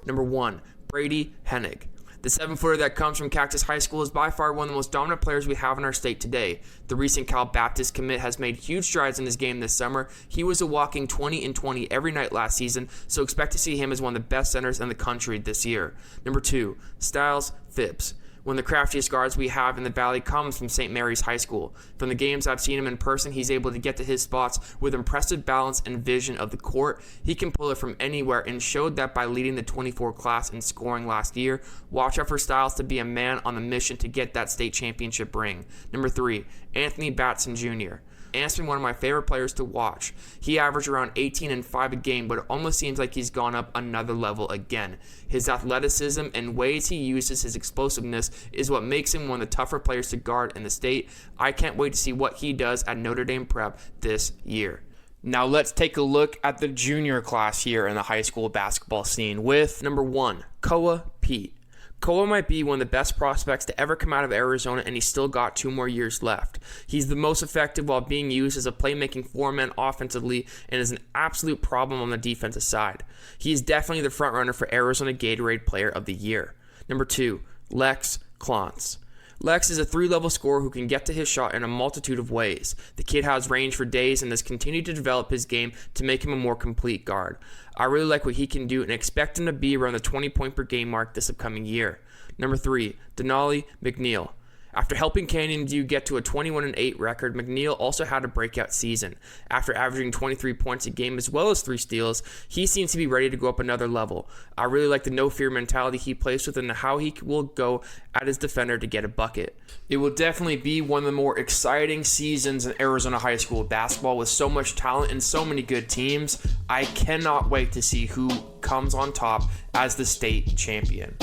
Number 1, Brady Hennig. The 7-footer that comes from Cactus High School is by far one of the most dominant players we have in our state today. The recent Cal Baptist commit has made huge strides in his game this summer. He was a walking 20-20 every night last season, so expect to see him as one of the best centers in the country this year. Number 2, Styles Phipps. One of the craftiest guards we have in the Valley comes from St. Mary's High School. From the games I've seen him in person, he's able to get to his spots with impressive balance and vision of the court. He can pull it from anywhere and showed that by leading the 24 class in scoring last year. Watch out for Styles to be a man on a mission to get that state championship ring. Number 3, Anthony Batson Jr. and has been one of my favorite players to watch. He averaged around 18 and 5 a game, but it almost seems like he's gone up another level again. His athleticism and ways he uses his explosiveness is what makes him one of the tougher players to guard in the state. I can't wait to see what he does at Notre Dame Prep this year. Now let's take a look at the junior class here in the high school basketball scene with number 1, Koa Pete. Koa might be one of the best prospects to ever come out of Arizona, and he's still got 2 more years left. He's the most effective while being used as a playmaking four-man offensively and is an absolute problem on the defensive side. He is definitely the frontrunner for Arizona Gatorade Player of the Year. Number 2, Lex Klontz. Lex is a 3-level scorer who can get to his shot in a multitude of ways. The kid has range for days and has continued to develop his game to make him a more complete guard. I really like what he can do and expect him to be around the 20-point per game mark this upcoming year. Number 3, Denali McNeil. After helping Canyon View get to a 21-8 record, McNeil also had a breakout season. After averaging 23 points a game as well as 3 steals, he seems to be ready to go up another level. I really like the no-fear mentality he plays with and how he will go at his defender to get a bucket. It will definitely be one of the more exciting seasons in Arizona high school basketball with so much talent and so many good teams. I cannot wait to see who comes on top as the state champion.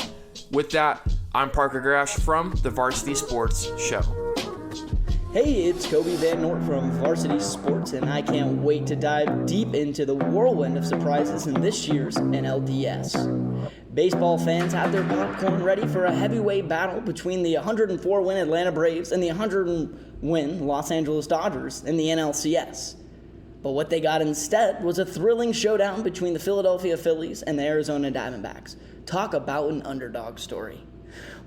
With that, I'm Parker Gurash from the Varsity Sports Show. Hey, it's Kobe Van Nort from Varsity Sports, and I can't wait to dive deep into the whirlwind of surprises in this year's NLDS. Baseball fans have their popcorn ready for a heavyweight battle between the 104-win Atlanta Braves and the 100-win Los Angeles Dodgers in the NLCS. But what they got instead was a thrilling showdown between the Philadelphia Phillies and the Arizona Diamondbacks. Talk about an underdog story.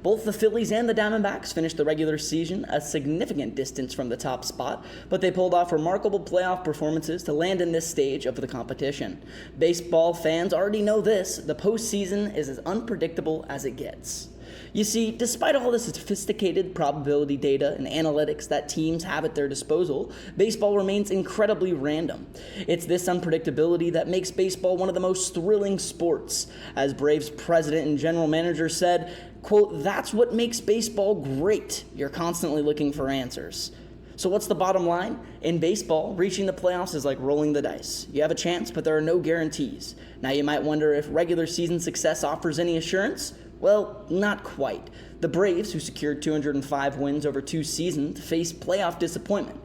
Both the Phillies and the Diamondbacks finished the regular season a significant distance from the top spot, but they pulled off remarkable playoff performances to land in this stage of the competition. Baseball fans already know this: the postseason is as unpredictable as it gets. You see, despite all the sophisticated probability data and analytics that teams have at their disposal, baseball remains incredibly random. It's this unpredictability that makes baseball one of the most thrilling sports. As Braves president and general manager said, quote, "That's what makes baseball great. You're constantly looking for answers." So what's the bottom line? In baseball, reaching the playoffs is like rolling the dice. You have a chance, but there are no guarantees. Now you might wonder if regular season success offers any assurance. Well, not quite. The Braves, who secured 205 wins over 2 seasons, faced playoff disappointment.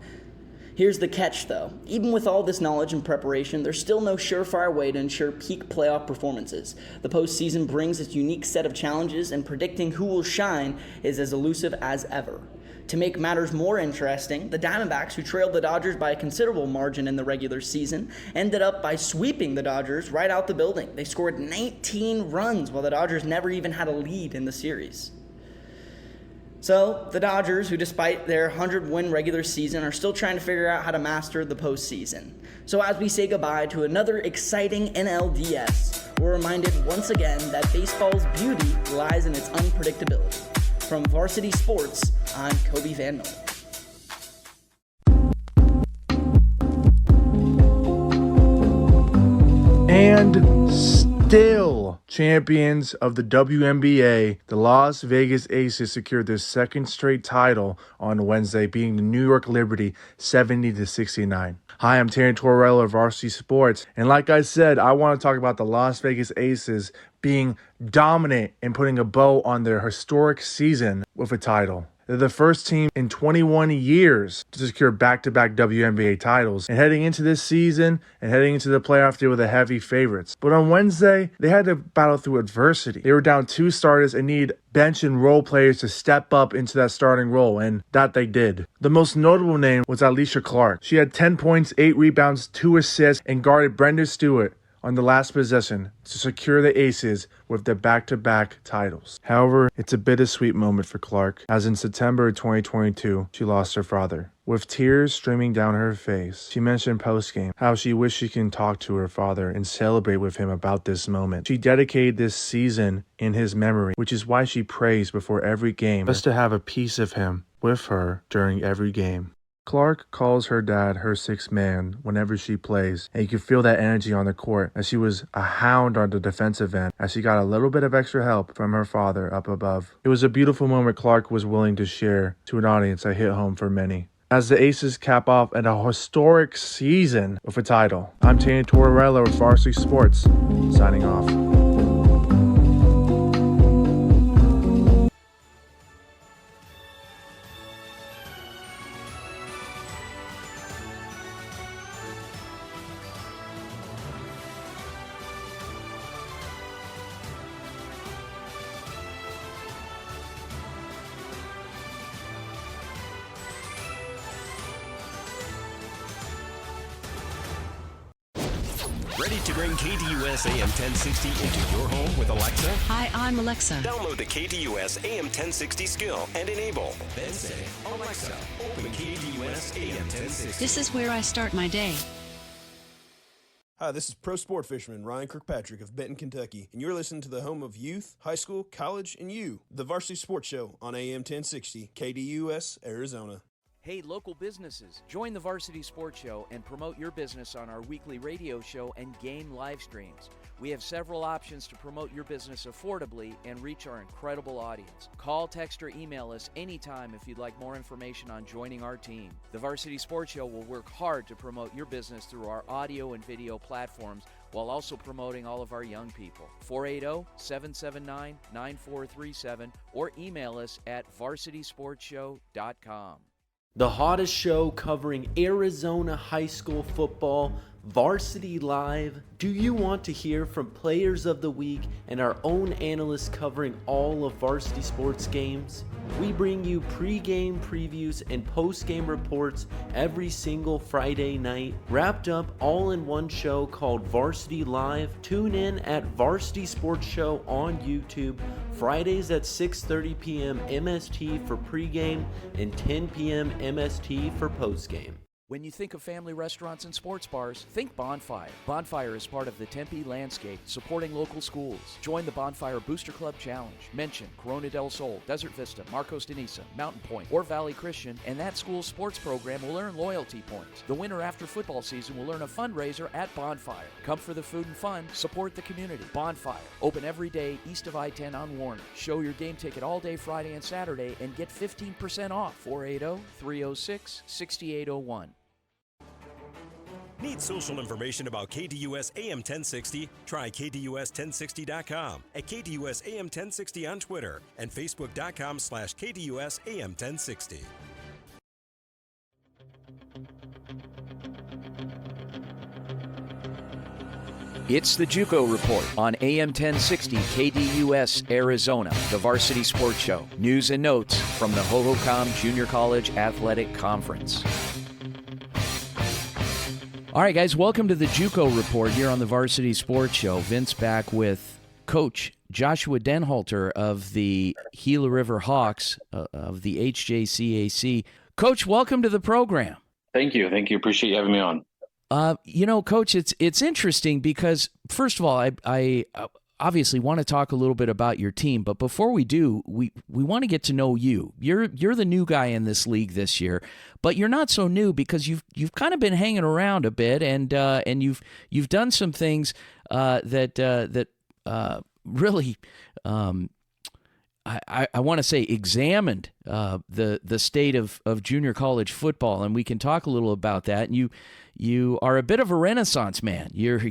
Here's the catch, though. Even with all this knowledge and preparation, there's still no surefire way to ensure peak playoff performances. The postseason brings its unique set of challenges, and predicting who will shine is as elusive as ever. To make matters more interesting, the Diamondbacks, who trailed the Dodgers by a considerable margin in the regular season, ended up by sweeping the Dodgers right out the building. They scored 19 runs while the Dodgers never even had a lead in the series. So, the Dodgers, who despite their 100-win regular season, are still trying to figure out how to master the postseason. So as we say goodbye to another exciting NLDS, we're reminded once again that baseball's beauty lies in its unpredictability. From Varsity Sports, I'm Kobe Van Nort. And still champions of the WNBA, the Las Vegas Aces secured their second straight title on Wednesday, beating the New York Liberty 70-69. Hi, I'm Terry Tortorella of Varsity Sports, and like I said, I want to talk about the Las Vegas Aces being dominant and putting a bow on their historic season with a title. They're the first team in 21 years to secure back-to-back WNBA titles. And heading into this season and heading into the playoff, they were the heavy favorites. But on Wednesday, they had to battle through adversity. They were down 2 starters and need bench and role players to step up into that starting role, and that they did. The most notable name was Alicia Clark. She had 10 points, 8 rebounds, 2 assists, and guarded Brenda Stewart on the last possession to secure the Aces with their back-to-back titles. However, it's a bittersweet moment for Clark, as in September 2022, she lost her father. With tears streaming down her face, she mentioned post-game how she wished she can talk to her father and celebrate with him about this moment. She dedicated this season in his memory, which is why she prays before every game, just to have a piece of him with her during every game. Clark calls her dad her sixth man whenever she plays, and you can feel that energy on the court as she was a hound on the defensive end as she got a little bit of extra help from her father up above. It was a beautiful moment Clark was willing to share to an audience that hit home for many. as the Aces cap off an historic season with a title. I'm Tortorella with Varsity Sports, signing off. Ready to bring KDUS AM 1060 into your home with Alexa? Hi, I'm Alexa. Download the KDUS AM 1060 skill and enable. Then say, Alexa, open KDUS AM 1060. This is where I start my day. Hi, this is pro sport fisherman Ryan Kirkpatrick of Benton, Kentucky, and you're listening to the home of youth, high school, college, and you, the Varsity Sports Show on AM 1060, KDUS, Arizona. Hey, local businesses, join the Varsity Sports Show and promote your business on our weekly radio show and game live streams. We have several options to promote your business affordably and reach our incredible audience. Call, text, or email us anytime if you'd like more information on joining our team. The Varsity Sports Show will work hard to promote your business through our audio and video platforms while also promoting all of our young people. 480-779-9437 or email us at varsitysportshow.com. The hottest show covering Arizona high school football, Varsity Live. Do you want to hear from players of the week and our own analysts covering all of varsity sports games? We bring you pre-game previews and post-game reports every single Friday night, wrapped up all in one show called Varsity Live. Tune in at Varsity Sports Show on YouTube, Fridays at 6:30 p.m. MST for pregame and 10 p.m. MST for postgame. When you think of family restaurants and sports bars, think Bonfire. Bonfire is part of the Tempe landscape, supporting local schools. Join the Bonfire Booster Club Challenge. Mention Corona del Sol, Desert Vista, Marcos de Niza, Mountain Point, or Valley Christian, and that school's sports program will earn loyalty points. The winner after football season will earn a fundraiser at Bonfire. Come for the food and fun, support the community. Bonfire, open every day east of I-10 on Warner. Show your game ticket all day Friday and Saturday and get 15% off. 480-306-6801. Need social information about KDUS AM 1060? Try KDUS1060.com, at KDUS AM 1060 on Twitter, and Facebook.com/KDUS AM 1060. It's the Juco Report on AM 1060 KDUS Arizona, the Varsity Sports Show. News and notes from the Hohokam Junior College Athletic Conference. All right, guys, welcome to the Juco Report here on the Varsity Sports Show. Vince back with Coach Joshua Denhalter of the Gila River Hawks of the HJCAC. Coach, welcome to the program. Thank you. Appreciate you having me on. Coach, it's interesting because, first of all, I obviously want to talk a little bit about your team, but before we do, we want to get to know you. You're the new guy in this league this year, but you're not so new because you've kind of been hanging around a bit, and you've done some things that really I want to say examined the state of junior college football, and we can talk a little about that. And you are a bit of a Renaissance man. You're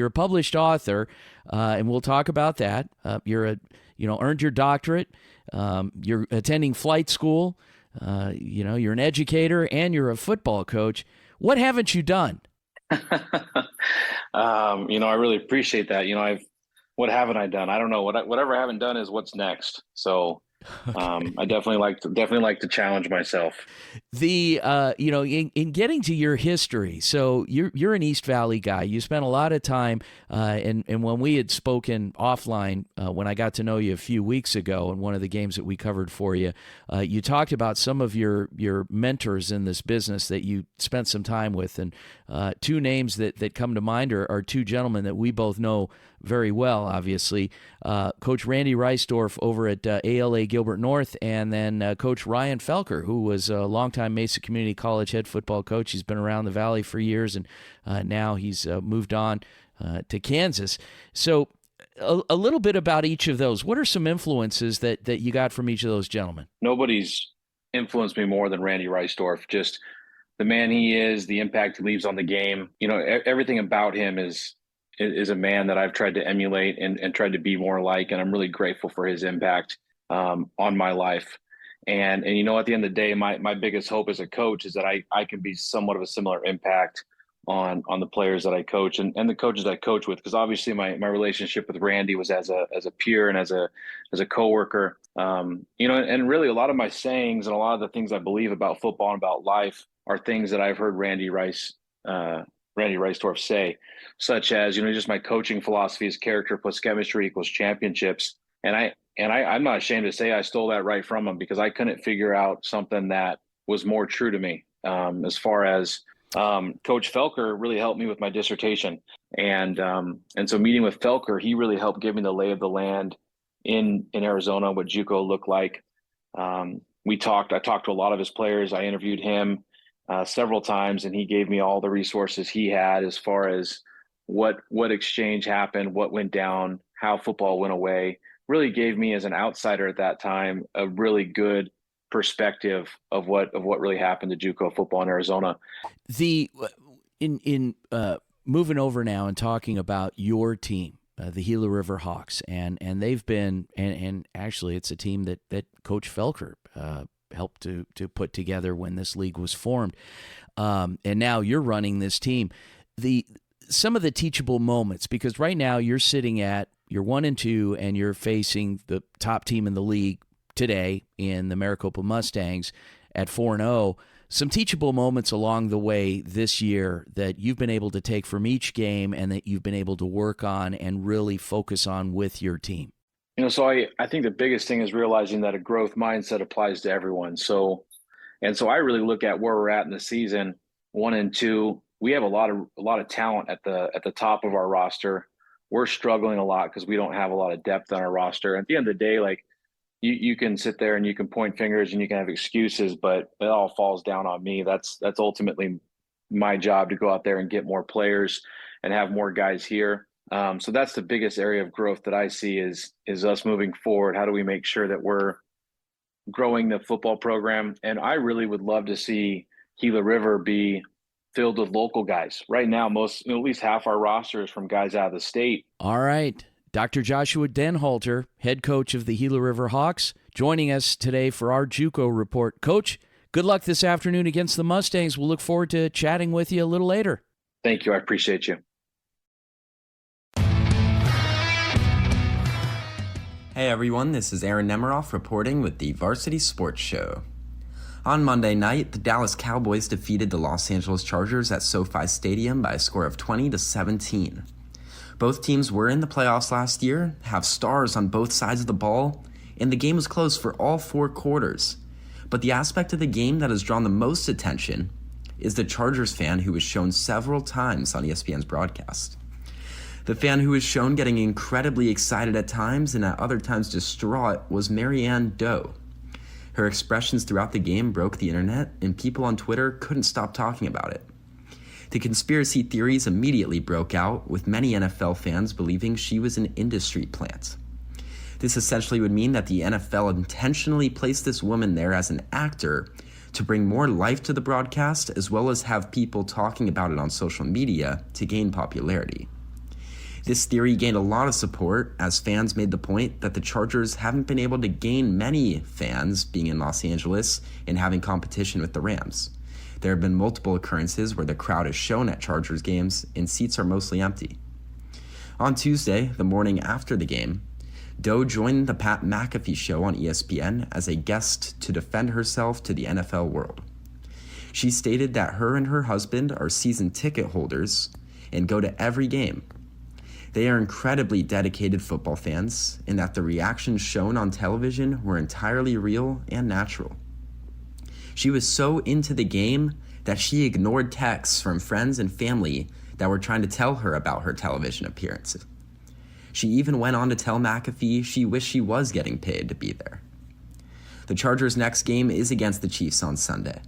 a published author, and we'll talk about that. You're earned your doctorate. You're attending flight school. You're an educator and you're a football coach. What haven't you done? I really appreciate that. What haven't I done? I don't know. Whatever I haven't done is what's next. So I definitely like to challenge myself. In getting to your history, so you're an East Valley guy. You spent a lot of time, and when we had spoken offline, when I got to know you a few weeks ago in one of the games that we covered for you, you talked about some of your mentors in this business that you spent some time with, and two names that come to mind are two gentlemen that we both know very well, obviously. Coach Randy Reisdorf over at ALA Gilbert North, and then Coach Ryan Felker, who was a longtime Mesa Community College head football coach. He's been around the Valley for years, and now he's moved on to Kansas. So a little bit about each of those. What are some influences that you got from each of those gentlemen? Nobody's influenced me more than Randy Reisdorf. Just the man he is, the impact he leaves on the game. Everything about him is a man that I've tried to emulate and tried to be more like, and I'm really grateful for his impact on my life. And at the end of the day, my biggest hope as a coach is that I can be somewhat of a similar impact on the players that I coach and the coaches I coach with, because obviously my relationship with Randy was as a peer and as a coworker. And really a lot of my sayings and a lot of the things I believe about football and about life are things that I've heard Randy Reisdorf say, such as, just my coaching philosophy is character plus chemistry equals championships. And I'm not ashamed to say I stole that right from him, because I couldn't figure out something that was more true to me. As far as Coach Felker really helped me with my dissertation. And so meeting with Felker, he really helped give me the lay of the land in Arizona, what Juco looked like. I talked to a lot of his players. I interviewed him several times, and he gave me all the resources he had as far as what exchange happened, what went down, how football went away. Really gave me, as an outsider at that time, a really good perspective of what really happened to Juco football in Arizona. In moving over now and talking about your team, the Gila River Hawks, and they've been and actually it's a team that Coach Felker helped to put together when this league was formed, and now you're running this team. Some of the teachable moments, because right now you're 1-2 and you're facing the top team in the league today in the Maricopa Mustangs at 4-0. Some teachable moments along the way this year that you've been able to take from each game and that you've been able to work on and really focus on with your team. So I think the biggest thing is realizing that a growth mindset applies to everyone. So I really look at where we're at in the season, 1-2. We have a lot of talent at the top of our roster. We're struggling a lot because we don't have a lot of depth on our roster. At the end of the day, like, you can sit there and you can point fingers and you can have excuses, but it all falls down on me. That's ultimately my job, to go out there and get more players and have more guys here. So that's the biggest area of growth that I see is us moving forward. How do we make sure that we're growing the football program? And I really would love to see Gila River be filled with local guys. Right now, at least half our roster is from guys out of the state. All right. Dr. Joshua Denhalter, head coach of the Gila River Hawks, joining us today for our Juco report. Coach, good luck this afternoon against the Mustangs. We'll look forward to chatting with you a little later. Thank you. I appreciate you. Hey everyone, this is Aaron Nemiroff reporting with the Varsity Sports Show. On Monday night, the Dallas Cowboys defeated the Los Angeles Chargers at SoFi Stadium by a score of 20-17. Both teams were in the playoffs last year, have stars on both sides of the ball, and the game was close for all 4 quarters. But the aspect of the game that has drawn the most attention is the Chargers fan who was shown several times on ESPN's broadcast. The fan who was shown getting incredibly excited at times and at other times distraught was Marianne Doe. Her expressions throughout the game broke the internet, and people on Twitter couldn't stop talking about it. The conspiracy theories immediately broke out, with many NFL fans believing she was an industry plant. This essentially would mean that the NFL intentionally placed this woman there as an actor to bring more life to the broadcast, as well as have people talking about it on social media to gain popularity. This theory gained a lot of support as fans made the point that the Chargers haven't been able to gain many fans being in Los Angeles and having competition with the Rams. There have been multiple occurrences where the crowd is shown at Chargers games and seats are mostly empty. On Tuesday, the morning after the game, Doe joined the Pat McAfee show on ESPN as a guest to defend herself to the NFL world. She stated that her and her husband are season ticket holders and go to every game. They are incredibly dedicated football fans, and that the reactions shown on television were entirely real and natural. She was so into the game that she ignored texts from friends and family that were trying to tell her about her television appearances. She even went on to tell McAfee she wished she was getting paid to be there. The Chargers' next game is against the Chiefs on Sunday.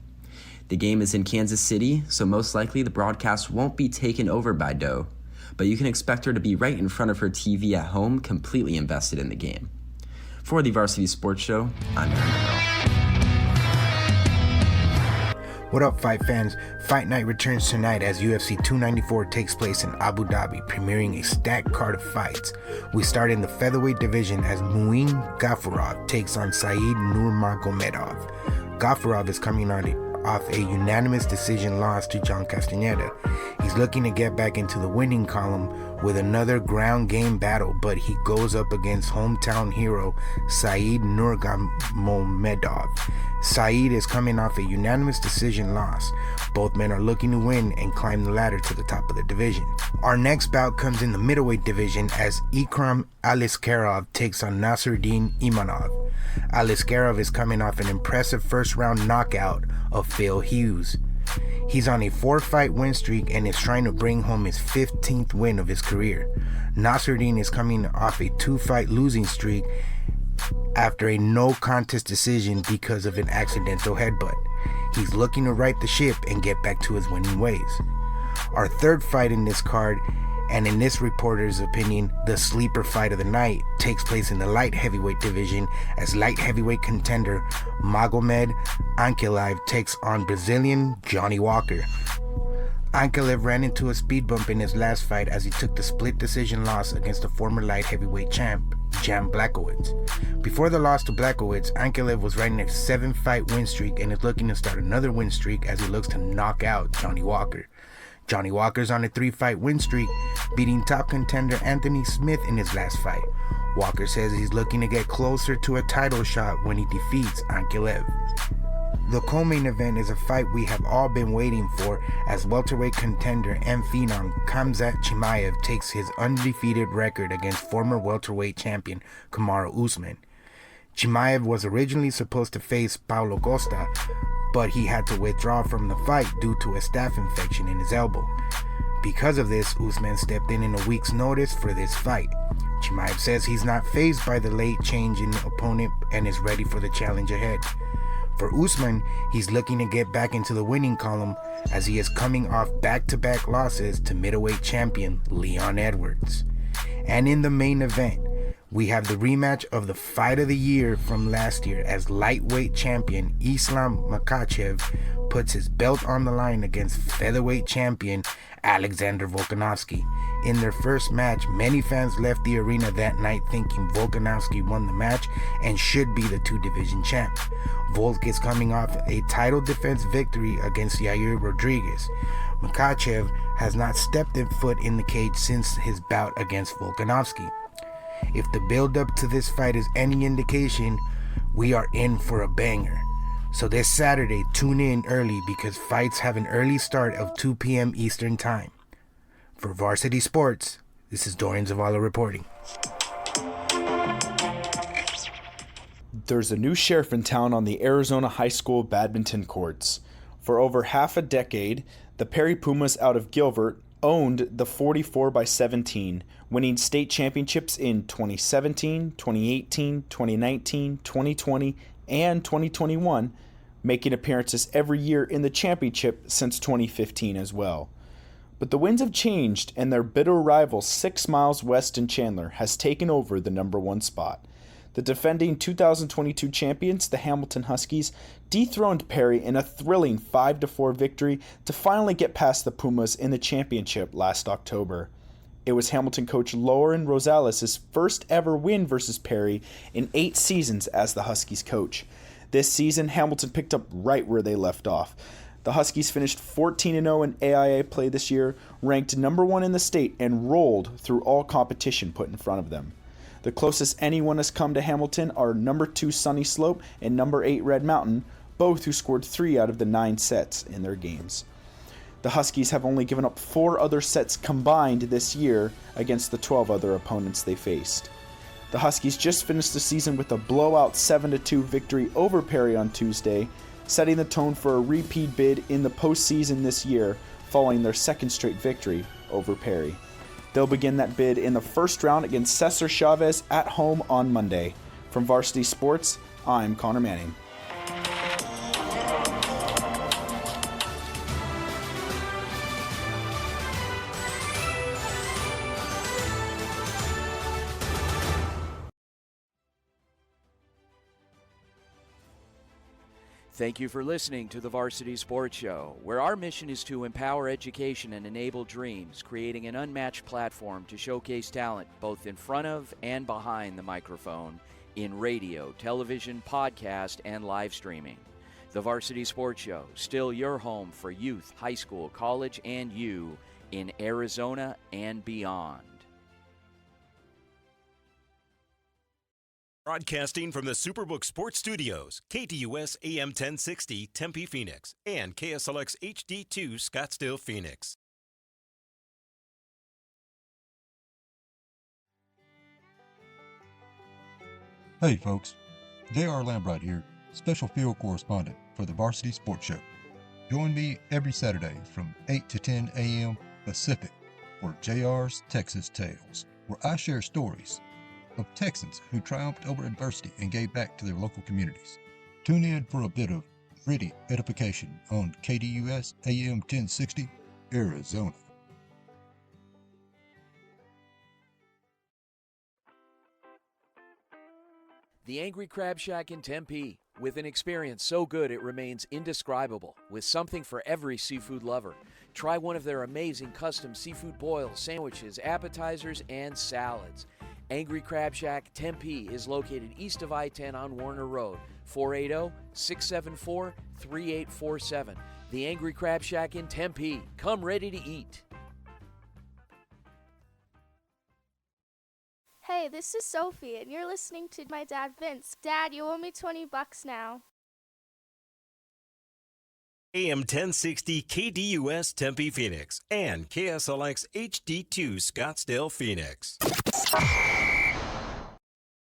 The game is in Kansas City, so most likely the broadcast won't be taken over by Doe, but you can expect her to be right in front of her TV at home, completely invested in the game. For the Varsity Sports Show, I'm Aaron Nemiroff. What up, fight fans? Fight Night returns tonight as UFC 294 takes place in Abu Dhabi, premiering a stacked card of fights. We start in the featherweight division as Muin Gafurov takes on Said Nurmagomedov. Gafurov is coming off a unanimous decision loss to John Castaneda. He's looking to get back into the winning column with another ground game battle, but he goes up against hometown hero Said Nurmagomedov. Said is coming off a unanimous decision loss. Both men are looking to win and climb the ladder to the top of the division. Our next bout comes in the middleweight division as Ikram Aliskerov takes on Nasruddin Imanov. Aliskerov is coming off an impressive first-round knockout of Phil Hughes. He's on a 4-fight win streak and is trying to bring home his 15th win of his career. Nasruddin is coming off a 2-fight losing streak after a no contest decision because of an accidental headbutt. He's looking to right the ship and get back to his winning ways. Our third fight in this card, and in this reporter's opinion, the sleeper fight of the night, takes place in the light heavyweight division as light heavyweight contender Magomed Ankalaev takes on Brazilian Johnny Walker. Ankalaev ran into a speed bump in his last fight as he took the split decision loss against the former light heavyweight champ, Jan Blachowicz. Before the loss to Blachowicz, Ankalaev was riding a 7-fight win streak and is looking to start another win streak as he looks to knock out Johnny Walker. Johnny Walker's on a 3-fight win streak, beating top contender Anthony Smith in his last fight. Walker says he's looking to get closer to a title shot when he defeats Ankalaev. The co-main event is a fight we have all been waiting for as welterweight contender and phenom Khamzat Chimaev takes his undefeated record against former welterweight champion Kamaru Usman. Chimaev was originally supposed to face Paulo Costa, but he had to withdraw from the fight due to a staph infection in his elbow. Because of this, Usman stepped in a week's notice for this fight. Chimaev says he's not fazed by the late change in the opponent and is ready for the challenge ahead. For Usman, he's looking to get back into the winning column as he is coming off back-to-back losses to middleweight champion Leon Edwards. And in the main event, we have the rematch of the fight of the year from last year as lightweight champion Islam Makhachev puts his belt on the line against featherweight champion Alexander Volkanovski. In their first match, many fans left the arena that night thinking Volkanovski won the match and should be the two-division champ. Volk is coming off a title defense victory against Yair Rodriguez. Makhachev has not stepped in foot in the cage since his bout against Volkanovski. If the build-up to this fight is any indication, we are in for a banger. So this Saturday, tune in early because fights have an early start of 2 p.m. Eastern Time. For Varsity Sports, this is Dorian Zavala reporting. There's a new sheriff in town on the Arizona high school badminton courts. For over half a decade, the Perry Pumas out of Gilbert owned the 44x17, winning state championships in 2017, 2018, 2019, 2020, and 2021, making appearances every year in the championship since 2015 as well. But the winds have changed, and their bitter rival 6 miles west in Chandler has taken over the number 1 spot. The defending 2022 champions, the Hamilton Huskies, dethroned Perry in a thrilling 5-4 victory to finally get past the Pumas in the championship last October. It was Hamilton coach Lauren Rosales' first ever win versus Perry in 8 seasons as the Huskies coach. This season, Hamilton picked up right where they left off. The Huskies finished 14-0 in AIA play this year, ranked number 1 in the state, and rolled through all competition put in front of them. The closest anyone has come to Hamilton are number 2 Sunny Slope and number 8 Red Mountain, both who scored 3 out of the 9 sets in their games. The Huskies have only given up 4 other sets combined this year against the 12 other opponents they faced. The Huskies just finished the season with a blowout 7-2 victory over Perry on Tuesday, setting the tone for a repeat bid in the postseason this year following their second straight victory over Perry. They'll begin that bid in the first round against Cesar Chavez at home on Monday. From Varsity Sports, I'm Connor Manning. Thank you for listening to the Varsity Sports Show, where our mission is to empower education and enable dreams, creating an unmatched platform to showcase talent both in front of and behind the microphone in radio, television, podcast, and live streaming. The Varsity Sports Show, still your home for youth, high school, college, and you in Arizona and beyond. Broadcasting from the Superbook Sports Studios, KDUS AM 1060 Tempe, Phoenix, and KSLX HD2 Scottsdale, Phoenix. Hey folks, J.R. Lambright here, special field correspondent for the Varsity Sports Show. Join me every Saturday from 8 to 10 a.m. Pacific for JR's Texas Tales, where I share stories of Texans who triumphed over adversity and gave back to their local communities. Tune in for a bit of gritty edification on KDUS AM 1060, Arizona. The Angry Crab Shack in Tempe, with an experience so good it remains indescribable, with something for every seafood lover. Try one of their amazing custom seafood boils, sandwiches, appetizers, and salads. Angry Crab Shack Tempe is located east of I-10 on Warner Road, 480-674-3847. The Angry Crab Shack in Tempe. Come ready to eat. Hey, this is Sophie, and you're listening to my dad, Vince. Dad, you owe me $20 now. AM 1060 KDUS Tempe, Phoenix, and KSLX HD2 Scottsdale, Phoenix.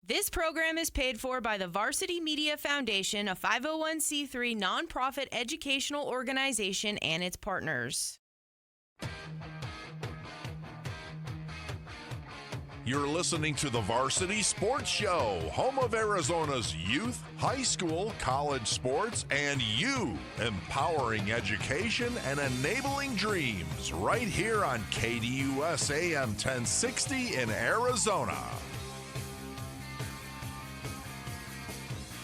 This program is paid for by the Varsity Media Foundation, a 501c3 nonprofit educational organization, and its partners. You're listening to the Varsity Sports Show, home of Arizona's youth, high school, college sports, and you, empowering education and enabling dreams, right here on KDUS AM 1060 in Arizona.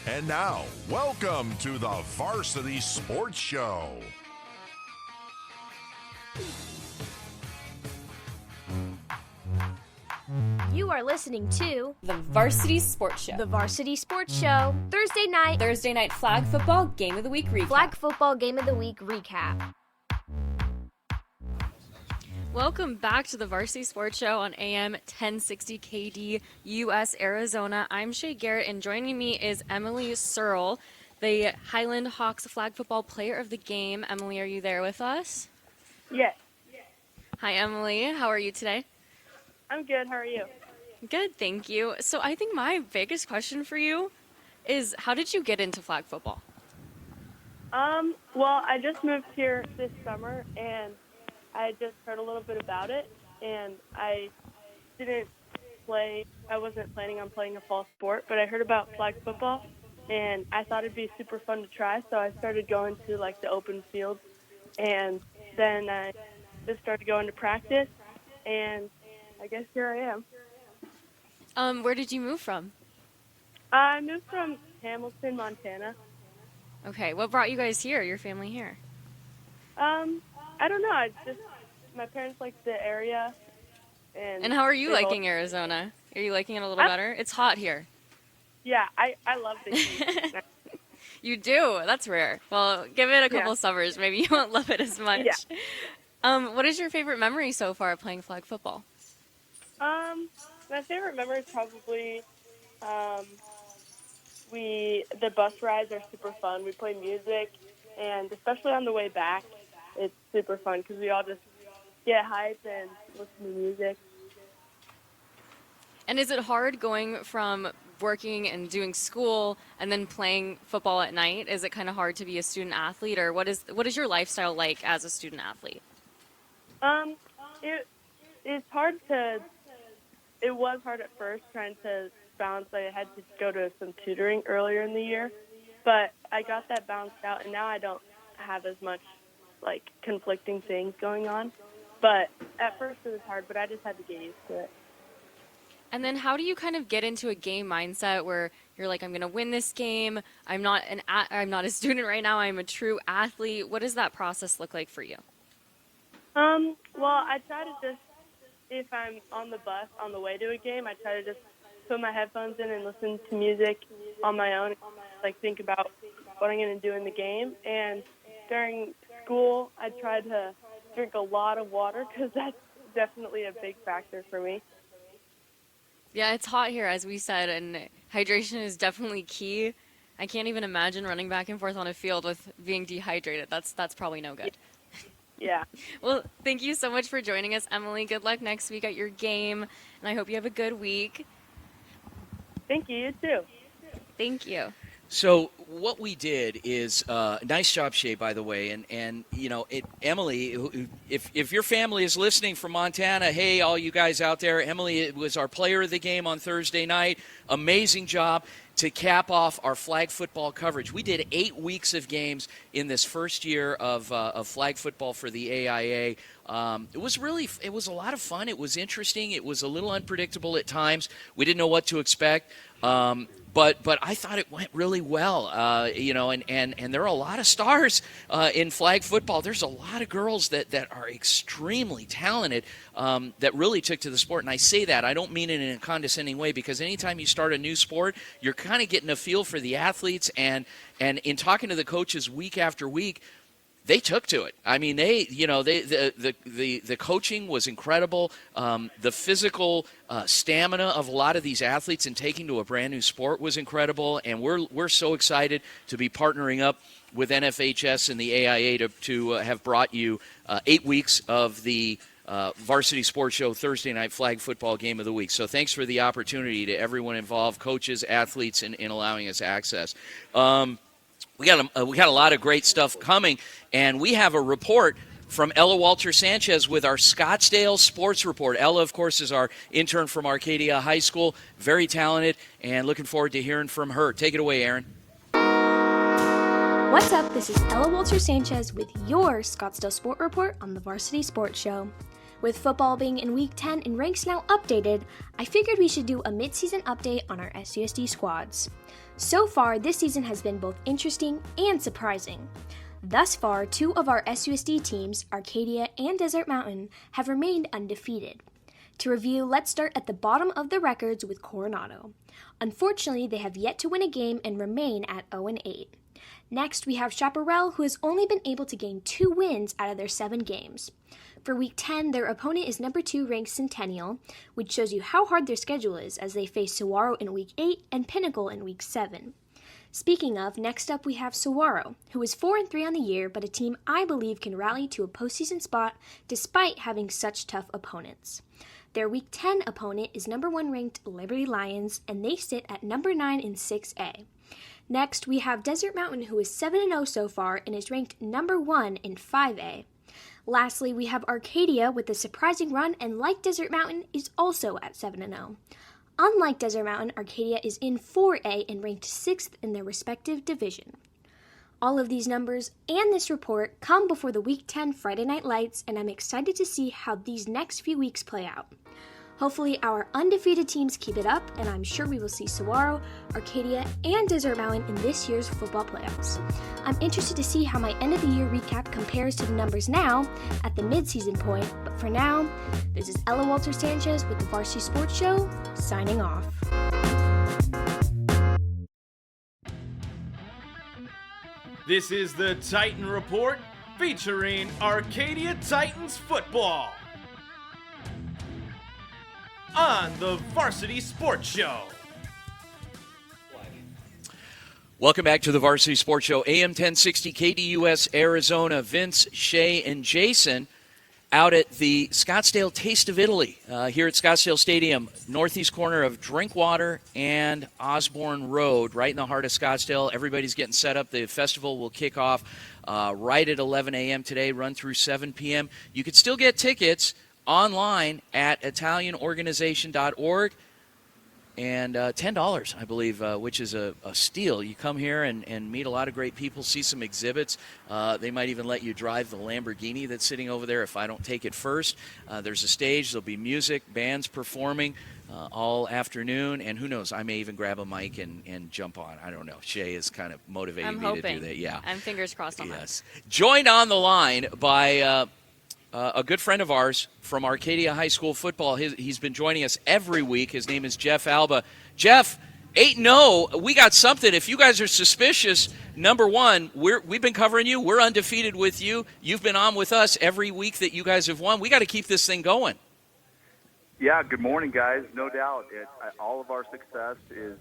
And now, welcome to the Varsity Sports Show. You are listening to The Varsity Sports Show. The Varsity Sports Show. Thursday night flag football game of the week recap. Flag football game of the week recap. Welcome back to the Varsity Sports Show on AM 1060 KDUS Arizona. I'm Shay Garrett, and joining me is Emilee Searle, the Highland Hawks flag football player of the game. Emilee, are you there with us? Yes. Hi, Emilee. How are you today? I'm good. How are you? Good, thank you. So I think my biggest question for you is, how did you get into flag football? Well, I just moved here this summer, and I just heard a little bit about it, and I wasn't planning on playing a fall sport, but I heard about flag football, and I thought it'd be super fun to try, so I started going to, the open fields, and then I just started going to practice, and I guess here I am. Where did you move from? I moved from Hamilton, Montana. Okay, what brought you guys here, your family here? I don't know. My parents like the area. And how are you liking Arizona? Are you liking it a little better? It's hot here. Yeah, I love the heat. You do? That's rare. Well, give it a couple summers. Maybe you won't love it as much. Yeah. What is your favorite memory so far of playing flag football? My favorite memory is probably the bus rides are super fun. We play music, and especially on the way back, it's super fun because we all just get hyped and listen to music. And is it hard going from working and doing school and then playing football at night? Is it kind of hard to be a student athlete, or what is your lifestyle like as a student athlete? It's hard to. It was hard at first trying to balance. I had to go to some tutoring earlier in the year, but I got that balanced out, and now I don't have as much conflicting things going on. But at first it was hard, but I just had to get used to it. And then how do you kind of get into a game mindset where you're like, I'm going to win this game. I'm not a student right now. I'm a true athlete. What does that process look like for you? Well, I try to just, if I'm on the bus on the way to a game, I try to just put my headphones in and listen to music on my own, like think about what I'm going to do in the game. And during school, I try to drink a lot of water because that's definitely a big factor for me. Yeah, it's hot here, as we said, and hydration is definitely key. I can't even imagine running back and forth on a field with being dehydrated. That's probably no good. Yeah. Well, thank you so much for joining us, Emilee. Good luck next week at your game, and I hope you have a good week. Thank you. You too. Thank you. So what we did is nice job, Shay, by the way, and you know, Emilee, if your family is listening from Montana, hey, all you guys out there, Emilee was our player of the game on Thursday night. Amazing job to cap off our flag football coverage. We did 8 weeks of games in this first year of flag football for the AIA. It was a lot of fun. It was interesting. It was a little unpredictable at times. We didn't know what to expect. But I thought it went really well, you know, and there are a lot of stars in flag football. There's a lot of girls that are extremely talented that really took to the sport. And I say that, I don't mean it in a condescending way, because anytime you start a new sport, you're kind of getting a feel for the athletes. And in talking to the coaches week after week, they took to it. I mean, the coaching was incredible. The physical stamina of a lot of these athletes in taking to a brand new sport was incredible. And we're so excited to be partnering up with NFHS and the AIA to have brought you 8 weeks of the Varsity Sports Show Thursday Night Flag Football Game of the Week. So thanks for the opportunity to everyone involved, coaches, athletes, in allowing us access. We got a lot of great stuff coming, and we have a report from Ella Wolter-Sanchez with our Scottsdale Sports Report. Ella, of course, is our intern from Arcadia High School, very talented, and looking forward to hearing from her. Take it away, Aaron. What's up? This is Ella Wolter-Sanchez with your Scottsdale Sport Report on the Varsity Sports Show. With football being in Week 10 and ranks now updated, I figured we should do a mid-season update on our SUSD squads. So far, this season has been both interesting and surprising. Thus far, 2 of our SUSD teams, Arcadia and Desert Mountain, have remained undefeated. To review, let's start at the bottom of the records with Coronado. Unfortunately, they have yet to win a game and remain at 0-8. Next, we have Chaparral, who has only been able to gain 2 wins out of their 7 games. For Week 10, their opponent is number 2 ranked Centennial, which shows you how hard their schedule is as they face Saguaro in Week 8 and Pinnacle in Week 7. Speaking of, next up we have Saguaro, who is 4-3 on the year, but a team I believe can rally to a postseason spot despite having such tough opponents. Their Week 10 opponent is number 1 ranked Liberty Lions, and they sit at number 9 in 6A. Next, we have Desert Mountain, who is 7-0 so far and is ranked number 1 in 5A. Lastly, we have Arcadia with a surprising run, and like Desert Mountain, is also at 7-0. Unlike Desert Mountain, Arcadia is in 4A and ranked 6th in their respective division. All of these numbers and this report come before the Week 10 Friday Night Lights, and I'm excited to see how these next few weeks play out. Hopefully our undefeated teams keep it up, and I'm sure we will see Saguaro, Arcadia, and Desert Mountain in this year's football playoffs. I'm interested to see how my end-of-the-year recap compares to the numbers now at the mid-season point, but for now, this is Ella Wolter-Sanchez with the Varsity Sports Show, signing off. This is the Titan Report featuring Arcadia Titans football on the Varsity Sports Show. Welcome back to the Varsity Sports Show, AM 1060 KDUS Arizona. Vince, Shay, and Jason out at the Scottsdale Taste of Italy here at Scottsdale Stadium, northeast corner of Drinkwater and Osborne Road, right in the heart of Scottsdale. Everybody's getting set up. The festival will kick off right at 11 a.m. today, run through 7 p.m. You can still get tickets online at ItalianOrganization.org. and $10, I believe, which is a steal. You come here and meet a lot of great people, see some exhibits. They might even let you drive the Lamborghini that's sitting over there if I don't take it first. There's a stage. There'll be music, bands performing all afternoon, and who knows, I may even grab a mic and jump on. I don't know. Shay is kind of motivating me to do that. Yeah. I'm fingers crossed on that. Joined on the line by a good friend of ours from Arcadia High School football. He's been joining us every week. His name is Jeff Alba. Jeff, 8-0. We got something. If you guys are suspicious, number one, we've been covering you. We're undefeated with you. You've been on with us every week that you guys have won. We got to keep this thing going. Yeah, good morning, guys. No doubt. All of our success is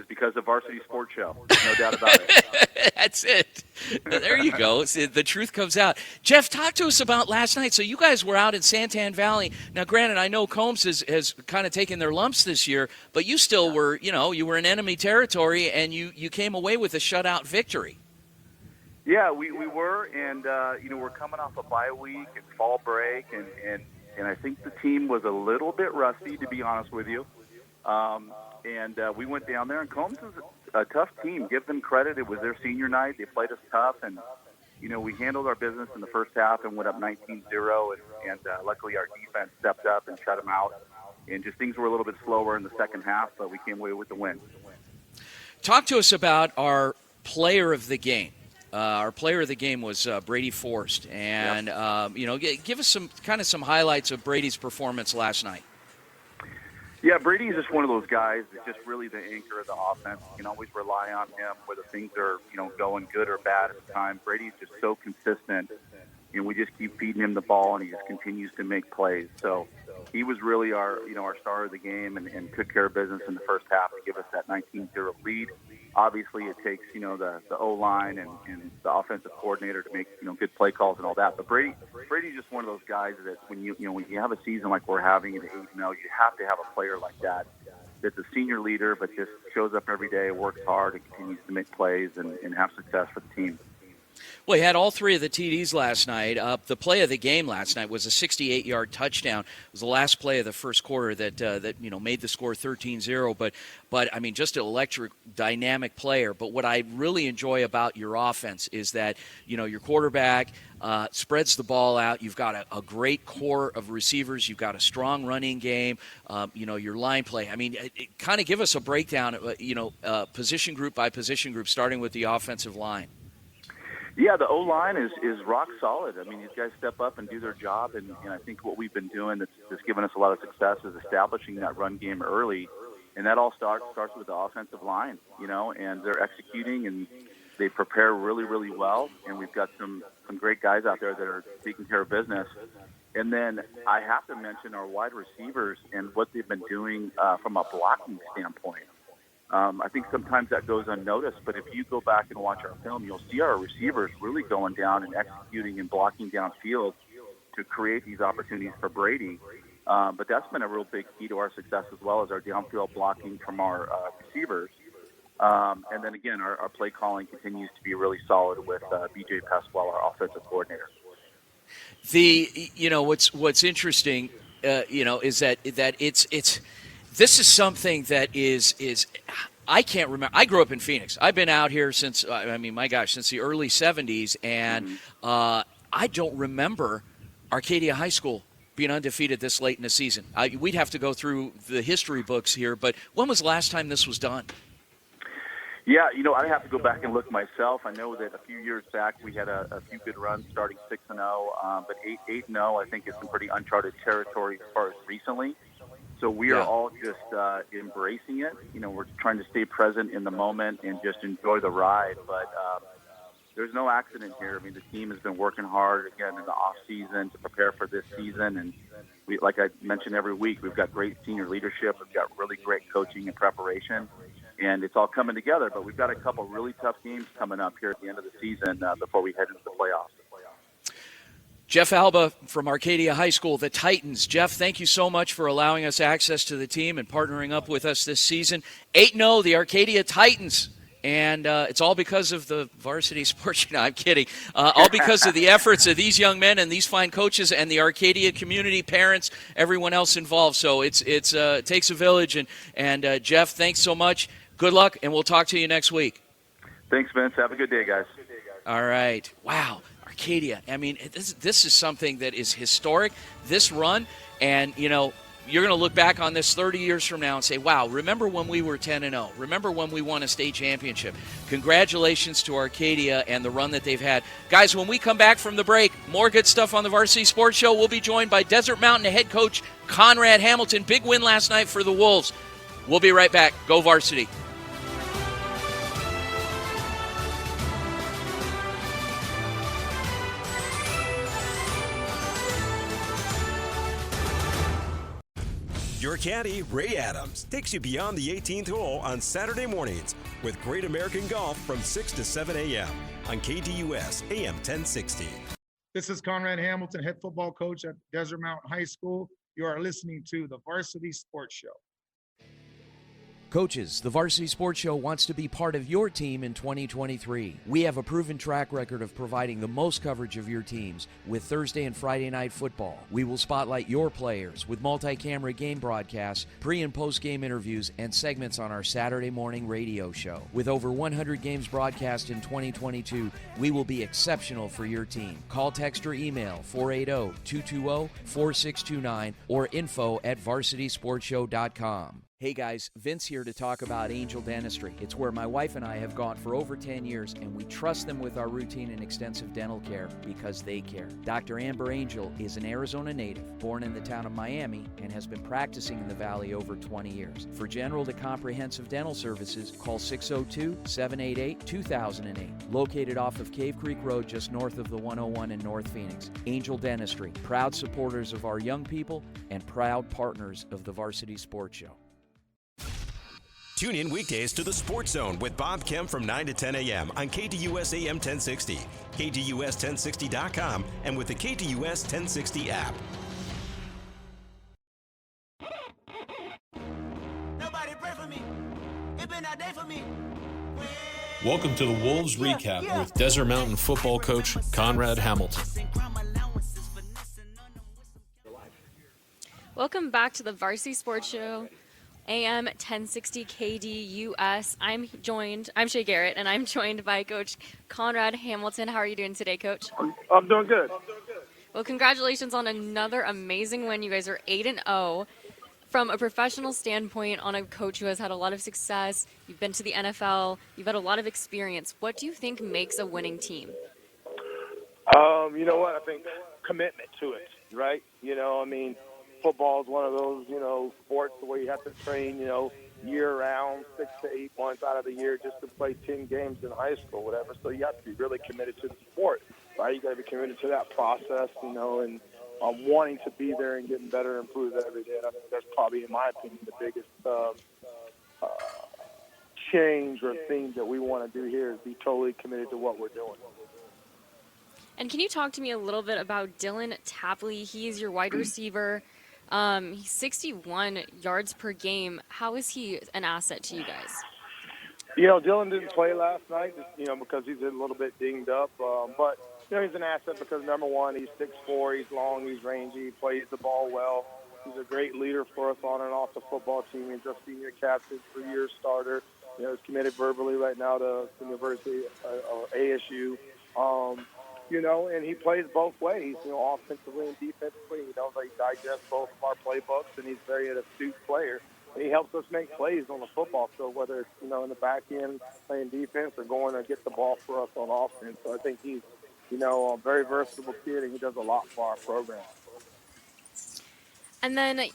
because of Varsity Sports Show. No doubt about it. That's it. There you go. The truth comes out. Jeff, talk to us about last night. So you guys were out in Santan Valley. Now, granted, I know Combs has kind of taken their lumps this year, but you still were, you were in enemy territory, and you came away with a shutout victory. Yeah, we were, and, we're coming off a bye week and fall break, and I think the team was a little bit rusty, to be honest with you. We went down there, and Combs is a tough team. Give them credit. It was their senior night. They played us tough, and, we handled our business in the first half and went up 19-0, and luckily our defense stepped up and shut them out. And just things were a little bit slower in the second half, but we came away with the win. Talk to us about our player of the game. Our player of the game was Brady Forrest, and give us some highlights of Brady's performance last night. Yeah, Brady is just one of those guys that's just really the anchor of the offense. You can always rely on him whether things are going good or bad at the time. Brady's just so consistent, and we just keep feeding him the ball, and he just continues to make plays. So he was really our star of the game, and took care of business in the first half to give us that 19-0 lead. Obviously, it takes, the O-line and the offensive coordinator to make, good play calls and all that. But Brady's just one of those guys that when you have a season like we're having at 8-0, you have to have a player like that that's a senior leader but just shows up every day, works hard, and continues to make plays and have success for the team. Well, he had all three of the TDs last night. The play of the game last night was a 68-yard touchdown. It was the last play of the first quarter that made the score 13-0. But I mean, just an electric, dynamic player. But what I really enjoy about your offense is that your quarterback spreads the ball out. You've got a great core of receivers. You've got a strong running game. Your line play. I mean, kind of give us a breakdown. Position group by position group, starting with the offensive line. Yeah, the O-line is rock solid. I mean, these guys step up and do their job, and I think what we've been doing that's given us a lot of success is establishing that run game early, and that all starts with the offensive line, and they're executing, and they prepare really, really well, and we've got some great guys out there that are taking care of business. And then I have to mention our wide receivers and what they've been doing from a blocking standpoint. I think sometimes that goes unnoticed, but if you go back and watch our film, you'll see our receivers really going down and executing and blocking downfield to create these opportunities for Brady. But that's been a real big key to our success, as well as our downfield blocking from our receivers. And then again, our play calling continues to be really solid with BJ Pasquale, our offensive coordinator. What's interesting, is that it's. This is something that is I can't remember. I grew up in Phoenix. I've been out here since, since the early 70s, and I don't remember Arcadia High School being undefeated this late in the season. We'd have to go through the history books here, but when was the last time this was done? Yeah, I have to go back and look myself. I know that a few years back we had a few good runs starting 6-0, but 8-0 I think is some pretty uncharted territory as far as recently. So we are all just embracing it. We're trying to stay present in the moment and just enjoy the ride. But there's no accident here. I mean, the team has been working hard, again, in the off season to prepare for this season. And we, like I mentioned every week, we've got great senior leadership. We've got really great coaching and preparation. And it's all coming together. But we've got a couple really tough games coming up here at the end of the season before we head into the playoffs. Jeff Alba from Arcadia High School, the Titans. Jeff, thank you so much for allowing us access to the team and partnering up with us this season. 8-0, the Arcadia Titans And it's all because of the Varsity Sports. No, I'm kidding. All because of the efforts of these young men and these fine coaches and the Arcadia community, parents, everyone else involved. So it takes a village. And Jeff, thanks so much. Good luck, and we'll talk to you next week. Thanks, Vince. Have a good day, guys. All right. Wow, Arcadia. I mean, this is something that is historic, this run. And, you know, you're going to look back on this 30 years from now and say, wow, remember when we were 10-0? Remember when we won a state championship? Congratulations to Arcadia and the run that they've had. Guys, when we come back from the break, more good stuff on the Varsity Sports Show. We'll be joined by Desert Mountain head coach Conrad Hamilton. Big win last night for the Wolves. We'll be right back. Go Varsity. Your caddy, Ray Adams, takes you beyond the 18th hole on Saturday mornings with Great American Golf from 6 to 7 a.m. on KDUS AM 1060. This is Conrad Hamilton, head football coach at Desert Mountain High School. You are listening to the Varsity Sports Show. Coaches, the Varsity Sports Show wants to be part of your team in 2023. We have a proven track record of providing the most coverage of your teams with Thursday and Friday night football. We will spotlight your players with multi-camera game broadcasts, pre- and post-game interviews, and segments on our Saturday morning radio show. With over 100 games broadcast in 2022, we will be exceptional for your team. Call, text, or email 480-220-4629 or info@varsitysportshow.com. Hey guys, Vince here to talk about Angel Dentistry. It's where my wife and I have gone for over 10 years, and we trust them with our routine and extensive dental care because they care. Dr. Amber Angel is an Arizona native, born in the town of Miami, and has been practicing in the Valley over 20 years. For general to comprehensive dental services, call 602-788-2008. Located off of Cave Creek Road just north of the 101 in North Phoenix. Angel Dentistry, proud supporters of our young people and proud partners of the Varsity Sports Show. Tune in weekdays to the Sports Zone with Bob Kemp from 9 to 10 a.m. on KDUS AM 1060, KDUS1060.com, and with the KDUS 1060 app. Nobody pray for me. It been a day for me. Welcome to the Wolves Recap with Desert Mountain football coach Conrad Hamilton. Welcome back to the Varsity Sports Show. AM 1060 KDUS. I'm Shay Garrett, and I'm joined by Coach Conrad Hamilton. How are you doing today, Coach? I'm doing good. Well, congratulations on another amazing win. You guys are 8-0. From a professional standpoint, on a coach who has had a lot of success, you've been to the NFL, you've had a lot of experience. What do you think makes a winning team? You know what? I think commitment to it, right? Football is one of those, sports where you have to train, year-round, 6 to 8 months out of the year just to play 10 games in high school, whatever. So you have to be really committed to the sport, right? You got to be committed to that process, and wanting to be there and getting better and improve every day. And I think that's probably, in my opinion, the biggest change or thing that we want to do here is be totally committed to what we're doing. And can you talk to me a little bit about Dylan Tapley? He's your wide receiver. He's 61 yards per game. How is he an asset to you guys? Dylan didn't play last night, because he's a little bit dinged up. But he's an asset because, number one, he's 6'4", he's long, he's rangy, he plays the ball well. He's a great leader for us on and off the football team. He's a senior captain, 3-year starter. He's committed verbally right now to University or ASU. And he plays both ways, offensively and defensively. He digests both of our playbooks, and he's very an astute player. And he helps us make plays on the football field, whether it's, in the back end playing defense or going to get the ball for us on offense. So I think he's, a very versatile kid, and he does a lot for our program. And then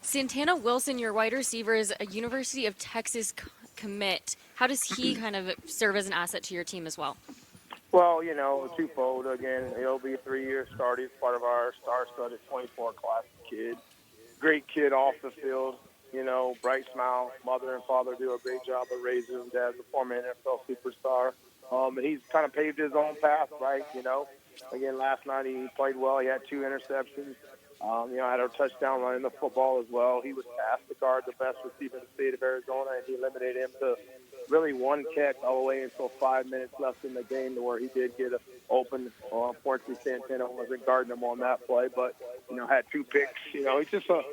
Santana Wilson, your wide receiver, is a University of Texas commit. How does he kind of serve as an asset to your team as well? Well, twofold. Again, he'll be a 3-year starter. He's part of our star-studded 24 class kid. Great kid off the field, bright smile. Mother and father do a great job of raising him. Dad's a former NFL superstar. And he's kind of paved his own path, right? Again, last night he played well. He had 2 interceptions. I had a touchdown running the football as well. He was tasked to guard the best receiver in the state of Arizona, and he limited him to really one catch all the way until 5 minutes left in the game, to where he did get open. Unfortunately, Santana wasn't guarding him on that play, but had 2 picks. He's just a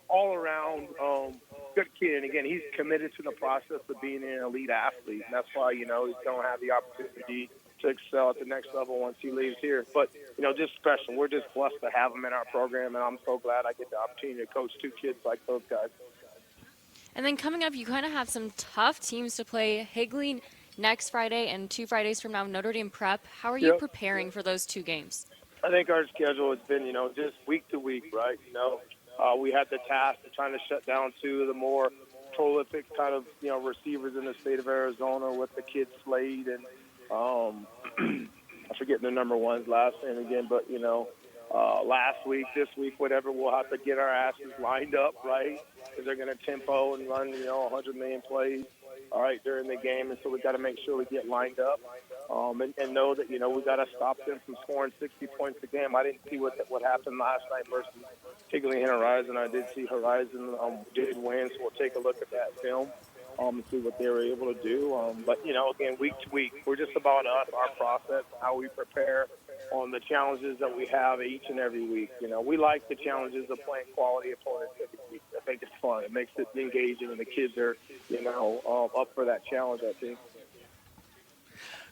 all-around good kid. And again, he's committed to the process of being an elite athlete, and that's why he's going to have the opportunity to excel at the next level once he leaves here. But just special. We're just blessed to have him in our program, and I'm so glad I get the opportunity to coach 2 kids like those guys. And then coming up, you kind of have some tough teams to play. Higley next Friday, and 2 Fridays from now, Notre Dame Prep. How are you preparing for those 2 games? I think our schedule has been, just week to week, right? We had the task of trying to shut down 2 of the more prolific kind of, receivers in the state of Arizona with the kid Slade and I forget the number one's last name again, but, last week, this week, whatever, we'll have to get our asses lined up, right? Because they're going to tempo and run, 100 million plays, all right, during the game. And so we got to make sure we get lined up and know that, we got to stop them from scoring 60 points a game. I didn't see what happened last night versus Higley and Horizon. I did see Horizon did win, so we'll take a look at that film. And see what they were able to do. But, again, week to week, we're just about us, our process, how we prepare on the challenges that we have each and every week. We like the challenges of playing quality opponents every week. I think it's fun. It makes it engaging, and the kids are, up for that challenge, I think.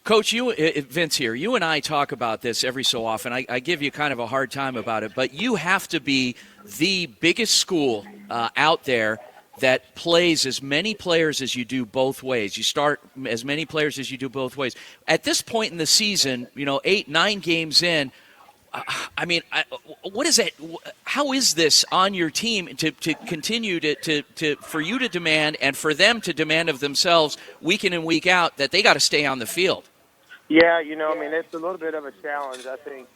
Coach, Vince here, you and I talk about this every so often. I give you kind of a hard time about it, but you have to be the biggest school out there that plays as many players as you do both ways. You start as many players as you do both ways. At this point in the season, 8, 9 games in, what is that? How is this on your team to continue to for you to demand and for them to demand of themselves week in and week out that they got to stay on the field? Yeah, it's a little bit of a challenge, I think.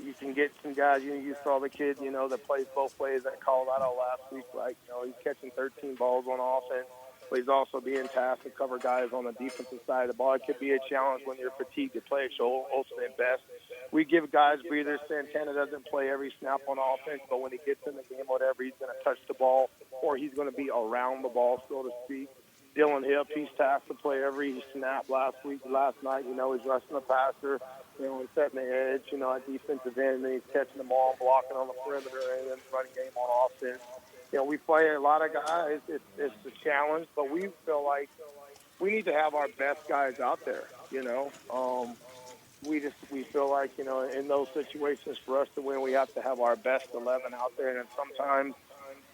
You can get some guys, you saw the kid, that plays both ways at Colorado last week, right? He's catching 13 balls on offense, but he's also being tasked to cover guys on the defensive side of the ball. It could be a challenge when you're fatigued to play at your ultimate best. We give guys breathers. Santana doesn't play every snap on offense, but when he gets in the game, whatever, he's going to touch the ball or he's going to be around the ball, so to speak. Dylan Hipp, he's tasked to play every snap last night. He's rushing the passer. He's setting the edge, at defensive end, and then he's catching the ball, blocking on the perimeter, and then running game on offense. We play a lot of guys. It's a challenge, but we feel like we need to have our best guys out there, We feel like, in those situations for us to win, we have to have our best 11 out there, and sometimes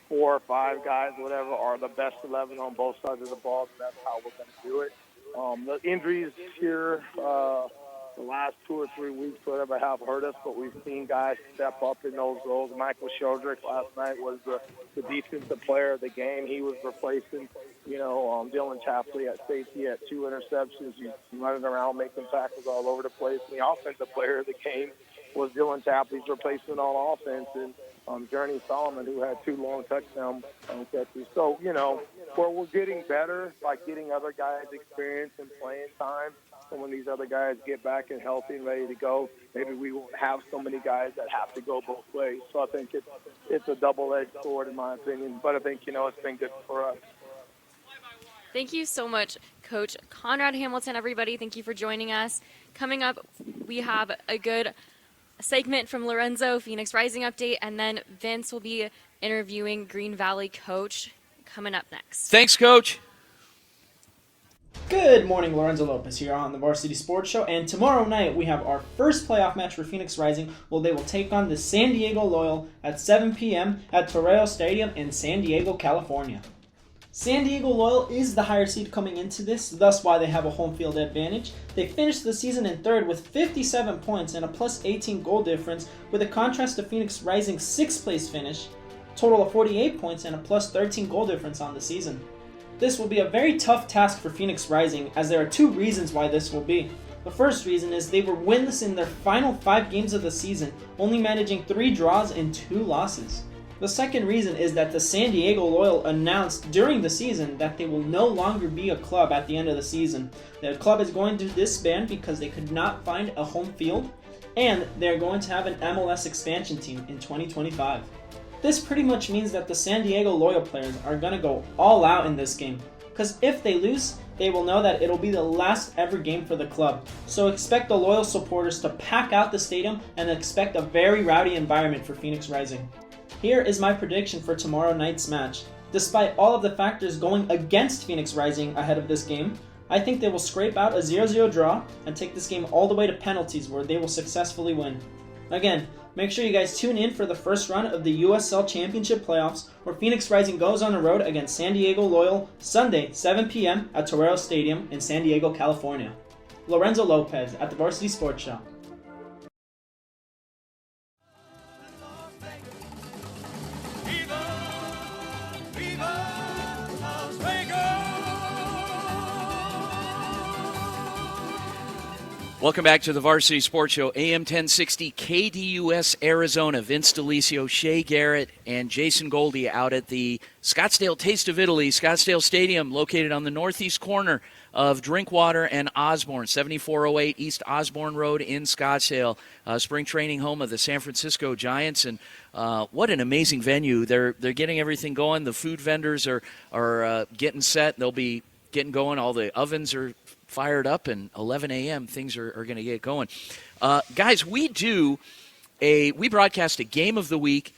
4 or 5 guys, whatever, are the best 11 on both sides of the ball, so that's how we're going to do it. The injuries here, the last 2 or 3 weeks, whatever, have hurt us, but we've seen guys step up in those roles. Michael Sheldrick last night was the defensive player of the game. He was replacing, Dylan Chapley at safety at 2 interceptions. He's running around making tackles all over the place. And the offensive player of the game was Dylan Chapley's replacement on offense, and Journey Solomon, who had 2 long touchdown catches. So, where we're getting better, like getting other guys experience and playing time. And when these other guys get back and healthy and ready to go, maybe we won't have so many guys that have to go both ways. So I think it's a double-edged sword in my opinion. But I think, it's been good for us. Thank you so much, Coach Conrad Hamilton, everybody. Thank you for joining us. Coming up, we have a good segment from Lorenzo, Phoenix Rising Update, and then Vince will be interviewing Green Valley coach coming up next. Thanks, Coach. Good morning, Lorenzo Lopez here on the Varsity Sports Show, and tomorrow night we have our first playoff match for Phoenix Rising. Well, they will take on the San Diego Loyal at 7 p.m. at Tortorella Stadium in San Diego, California. San Diego Loyal is the higher seed coming into this, thus why they have a home field advantage. They finished the season in third with 57 points and a plus 18 goal difference, with a contrast to Phoenix Rising's 6th place finish, total of 48 points and a plus 13 goal difference on the season. This will be a very tough task for Phoenix Rising, as there are 2 reasons why this will be. The first reason is they were winless in their final 5 games of the season, only managing 3 draws and 2 losses. The second reason is that the San Diego Loyal announced during the season that they will no longer be a club at the end of the season. The club is going to disband because they could not find a home field. and they are going to have an MLS expansion team in 2025. This pretty much means that the San Diego Loyal players are going to go all out in this game, because if they lose, they will know that it'll be the last ever game for the club. So expect the Loyal supporters to pack out the stadium and expect a very rowdy environment for Phoenix Rising. Here is my prediction for tomorrow night's match. Despite all of the factors going against Phoenix Rising ahead of this game, I think they will scrape out a 0-0 draw and take this game all the way to penalties where they will successfully win. Again, make sure you guys tune in for the first run of the USL Championship Playoffs, where Phoenix Rising goes on the road against San Diego Loyal Sunday, 7 p.m. at Tortorella Stadium in San Diego, California. Lorenzo Lopez at the Varsity Sports Show. Welcome back to the Varsity Sports Show, AM 1060 KDUS Arizona. Vince DeLisio, Shea Garrett, and Jason Goldie out at the Scottsdale Taste of Italy, Scottsdale Stadium, located on the northeast corner of Drinkwater and Osborne, 7408 East Osborne Road in Scottsdale. Spring training home of the San Francisco Giants, and what an amazing venue. They're getting everything going. The food vendors are getting set. They'll be getting going. All the ovens are fired up, and 11 a.m. things are going to get going. Guys, we broadcast a game of the week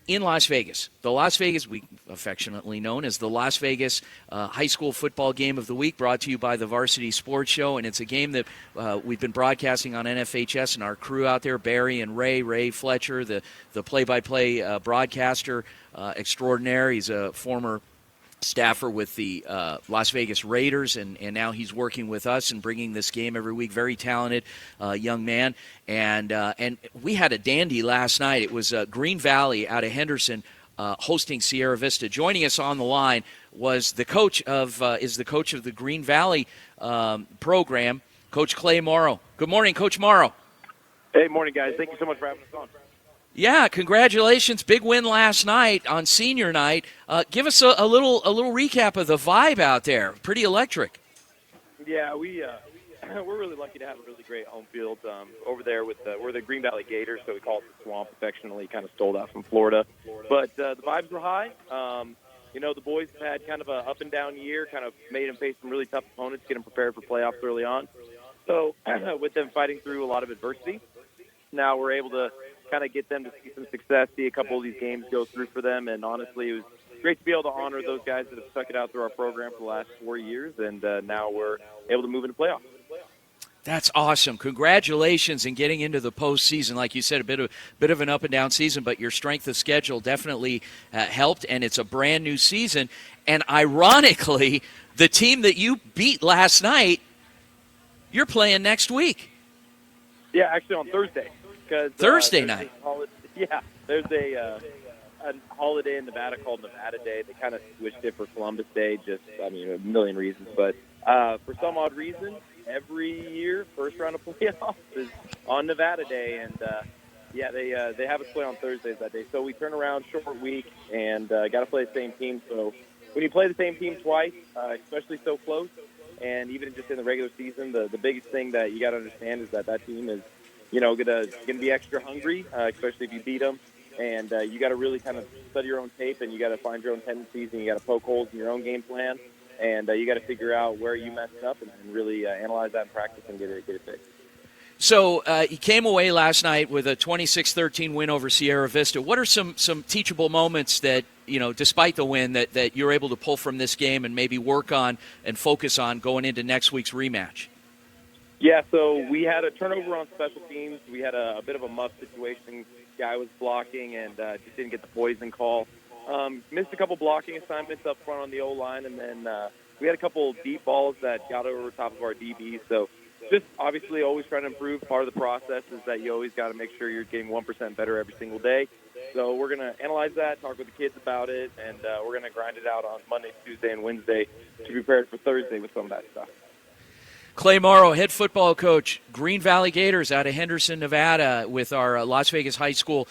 in Las Vegas. The Las Vegas, we affectionately known as the Las Vegas High School Football Game of the Week, brought to you by the Varsity Sports Show, and it's a game that we've been broadcasting on NFHS, and our crew out there, Barry and Ray Fletcher, the play-by-play broadcaster extraordinaire. He's a former staffer with the Las Vegas Raiders, and now he's working with us and bringing this game every week. Very talented young man, and we had a dandy last night. It was Green Valley out of Henderson hosting Sierra Vista. Joining us on the line was the coach of the Green Valley program, Coach Clay Morrow. Good morning, Coach Morrow. Hey, morning, guys. Thank you so much for having us on. Yeah, congratulations. Big win last night on senior night. Give us a little recap of the vibe out there. Pretty electric. Yeah, we're really lucky to have a really great home field over there with we're the Green Valley Gators, so we call it the Swamp affectionately, kind of stole that from Florida. But the vibes were high. The boys have had kind of a up and down year, kind of made them face some really tough opponents, get them prepared for playoffs early on. So with them fighting through a lot of adversity, now we're able to kind of get them to see some success, see a couple of these games go through for them, and honestly, it was great to be able to honor those guys that have stuck it out through our program for the last 4 years, and now we're able to move into playoffs. That's awesome. Congratulations in getting into the postseason. Like you said, a bit of an up and down season, but your strength of schedule definitely helped, and it's a brand new season. And ironically, the team that you beat last night, you're playing next week. Yeah, actually on Thursday. Thursday night. There's a holiday in Nevada called Nevada Day. They kind of switched it for Columbus Day, a million reasons. But for some odd reason, every year, first round of playoffs is on Nevada Day. And, they have us play on Thursdays that day. So we turn around, short week, and got to play the same team. So when you play the same team twice, especially so close, and even just in the regular season, the biggest thing that you got to understand is that team is gonna be extra hungry, especially if you beat them. And you got to really kind of study your own tape, and you got to find your own tendencies, and you got to poke holes in your own game plan, and you got to figure out where you messed up and really analyze that in practice and get it fixed. So you came away last night with a 26-13 win over Sierra Vista. What are some teachable moments that, despite the win, that you're able to pull from this game and maybe work on and focus on going into next week's rematch? Yeah, so we had a turnover on special teams. We had a bit of a muff situation. Guy was blocking and just didn't get the poison call. Missed a couple blocking assignments up front on the O-line, and then we had a couple deep balls that got over top of our DBs. So just obviously always trying to improve. Part of the process is that you always got to make sure you're getting 1% better every single day. So we're going to analyze that, talk with the kids about it, and we're going to grind it out on Monday, Tuesday, and Wednesday to be prepared for Thursday with some of that stuff. Clay Morrow, head football coach, Green Valley Gators out of Henderson, Nevada, with our Las Vegas High School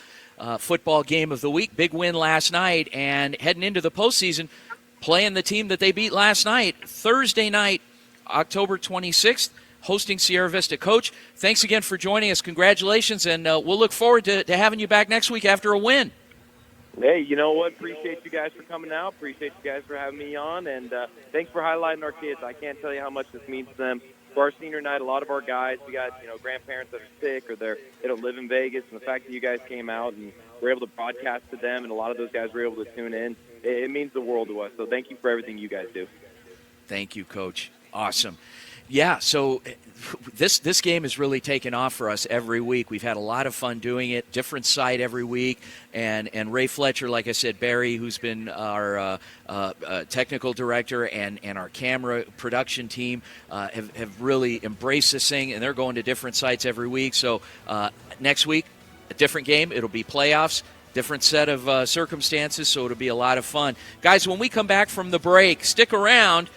football game of the week. Big win last night, and heading into the postseason, playing the team that they beat last night. Thursday night, October 26th, hosting Sierra Vista. Coach, thanks again for joining us. Congratulations, and we'll look forward to having you back next week after a win. Hey, you know what? Appreciate you guys for coming out. Appreciate you guys for having me on, and thanks for highlighting our kids. I can't tell you how much this means to them. For our senior night, a lot of our guys, we got grandparents that are sick or they don't live in Vegas, and the fact that you guys came out and were able to broadcast to them, and a lot of those guys were able to tune in, it means the world to us. So thank you for everything you guys do. Thank you, Coach. Awesome. Yeah, so this game has really taken off for us every week. We've had a lot of fun doing it, different site every week, and Ray Fletcher, like I said, Barry, who's been our technical director, and our camera production team have really embraced this thing, and they're going to different sites every week. So next week, a different game. It'll be playoffs, different set of circumstances, so it'll be a lot of fun. Guys, when we come back from the break, stick around.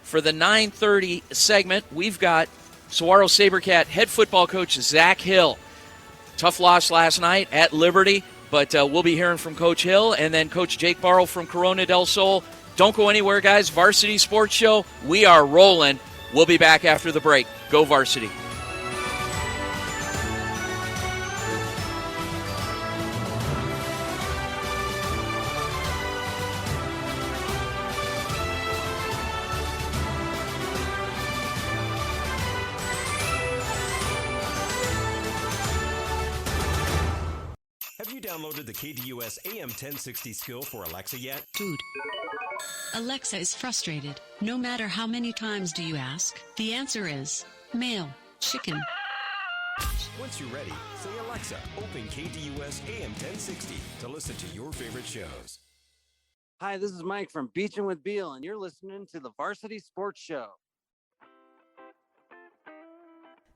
For the 9:30 segment, we've got Saguaro SaberCat head football coach Zach Hill. Tough loss last night at Liberty, but we'll be hearing from Coach Hill and then Coach Jake Barrow from Corona del Sol. Don't go anywhere, guys. Varsity Sports Show, we are rolling. We'll be back after the break. Go Varsity. Have you downloaded the KDUS AM 1060 skill for Alexa yet? Dude, Alexa is frustrated. No matter how many times do you ask, the answer is male, chicken. Once you're ready, say Alexa, open KDUS AM 1060 to listen to your favorite shows. Hi, this is Mike from Beachin' with Beal, and you're listening to the Varsity Sports Show.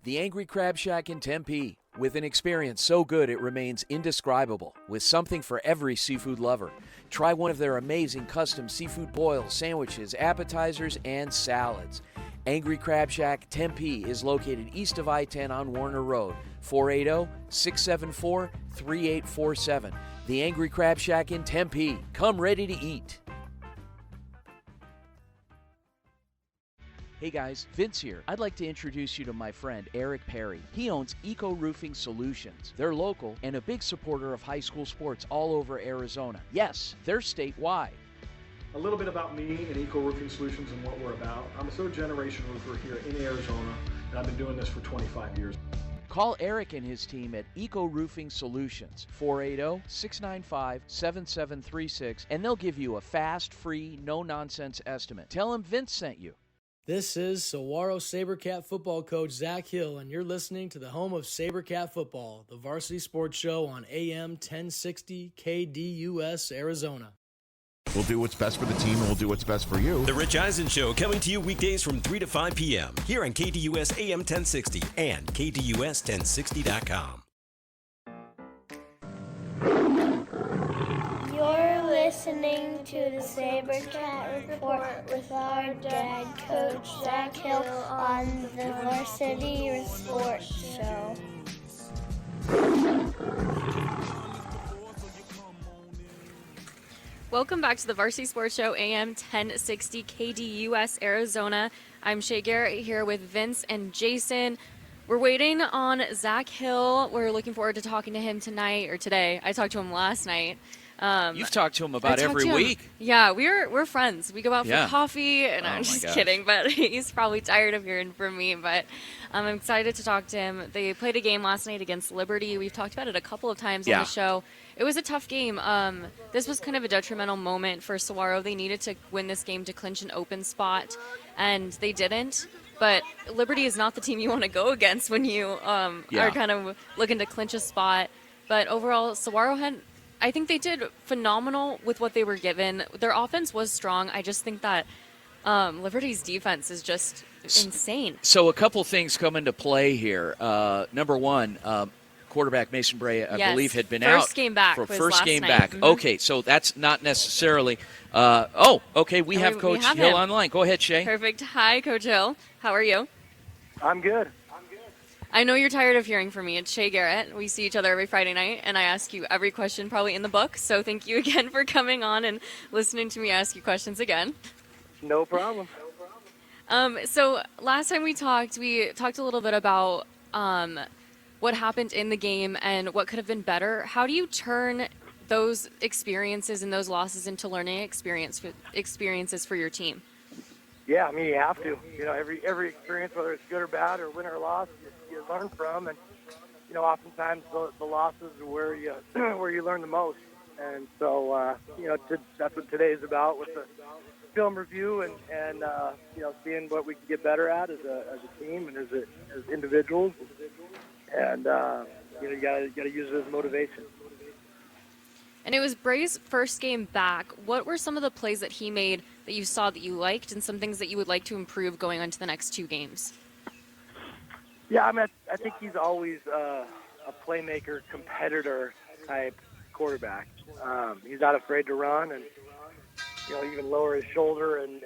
The Angry Crab Shack in Tempe. With an experience so good it remains indescribable, with something for every seafood lover. Try one of their amazing custom seafood boils, sandwiches, appetizers, and salads. Angry Crab Shack Tempe is located east of I-10 on Warner Road, 480-674-3847. The Angry Crab Shack in Tempe. Come ready to eat. Hey guys, Vince here. I'd like to introduce you to my friend Eric Perry. He owns Eco Roofing Solutions. They're local and a big supporter of high school sports all over Arizona. Yes, they're statewide. A little bit about me and Eco Roofing Solutions and what we're about. I'm a third generation roofer here in Arizona, and I've been doing this for 25 years. Call Eric and his team at Eco Roofing Solutions, 480-695-7736, and they'll give you a fast, free, no-nonsense estimate. Tell them Vince sent you. This is Saguaro SaberCat football coach Zach Hill, and you're listening to the home of SaberCat football, the Varsity Sports Show on AM 1060 KDUS, Arizona. We'll do what's best for the team, and we'll do what's best for you. The Rich Eisen Show, coming to you weekdays from 3 to 5 p.m. here on KDUS AM 1060 and KDUS1060.com. You're listening to the SaberCat Report with our dad, Coach Zach Hill, on the Varsity Sports Show. Welcome back to the Varsity Sports Show, AM 1060 KDUS, Arizona. I'm Shay Garrett here with Vince and Jason. We're waiting on Zach Hill. We're looking forward to talking to him tonight or today. I talked to him last night. You've talked to him about every week. Yeah, we're friends. We go out for coffee, and I'm just gosh. kidding, but he's probably tired of hearing from me. But I'm excited to talk to him. They played a game last night against Liberty. We've talked about it a couple of times on the show. It was a tough game. This was kind of a detrimental moment for Saguaro. They needed to win this game to clinch an open spot, and they didn't. But Liberty is not the team you want to go against when you are kind of looking to clinch a spot. But overall, Saguaro I think they did phenomenal with what they were given. Their offense was strong. I just think that Liberty's defense is just insane. So a couple things come into play here. Number one, quarterback Mason Bray, I believe, had been out. First game back. For was first last game night. back. Mm-hmm. Okay, so that's not necessarily. We have Coach Hill him. online. Go ahead, Shay. Perfect. Hi, Coach Hill. How are you? I'm good. I know you're tired of hearing from me. It's Shay Garrett. We see each other every Friday night, and I ask you every question probably in the book. So thank you again for coming on and listening to me ask you questions again. No problem. So last time we talked a little bit about what happened in the game and what could have been better. How do you turn those experiences and those losses into learning experiences for your team? Yeah, I mean, you have to. Every experience, whether it's good or bad or win or loss, you learn from. And, oftentimes the losses are where you where you learn the most. And so, that's what today is about with the film review and seeing what we can get better at as a team and as individuals. And, you gotta use it as motivation. And it was Bray's first game back. What were some of the plays that he made that you saw that you liked and some things that you would like to improve going on to the next 2 games? Yeah, I mean, I think he's always a playmaker, competitor type quarterback. He's not afraid to run and, even lower his shoulder and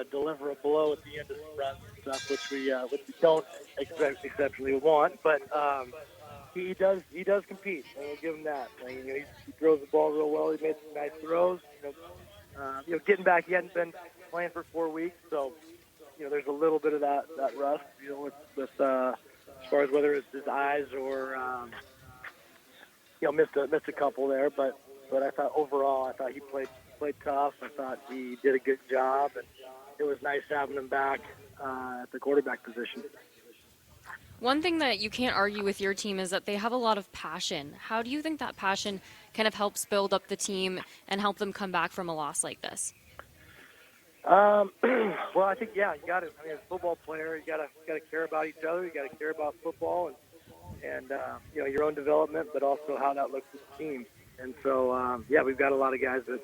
deliver a blow at the end of the run stuff, which we don't exceptionally want. But he does compete, and we'll give him that. He throws the ball real well. He made some nice throws. Getting back, he hadn't been playing for 4 weeks, so there's a little bit of that rust. With as far as whether it's his eyes or missed a couple there, but I thought overall, he played tough. I thought he did a good job, and it was nice having him back at the quarterback position. One thing that you can't argue with your team is that they have a lot of passion. How do you think that passion kind of helps build up the team and help them come back from a loss like this? Well, I think, you got to. I mean, as a football player, you got to care about each other. You got to care about football and your own development, but also how that looks as a team. And so, we've got a lot of guys that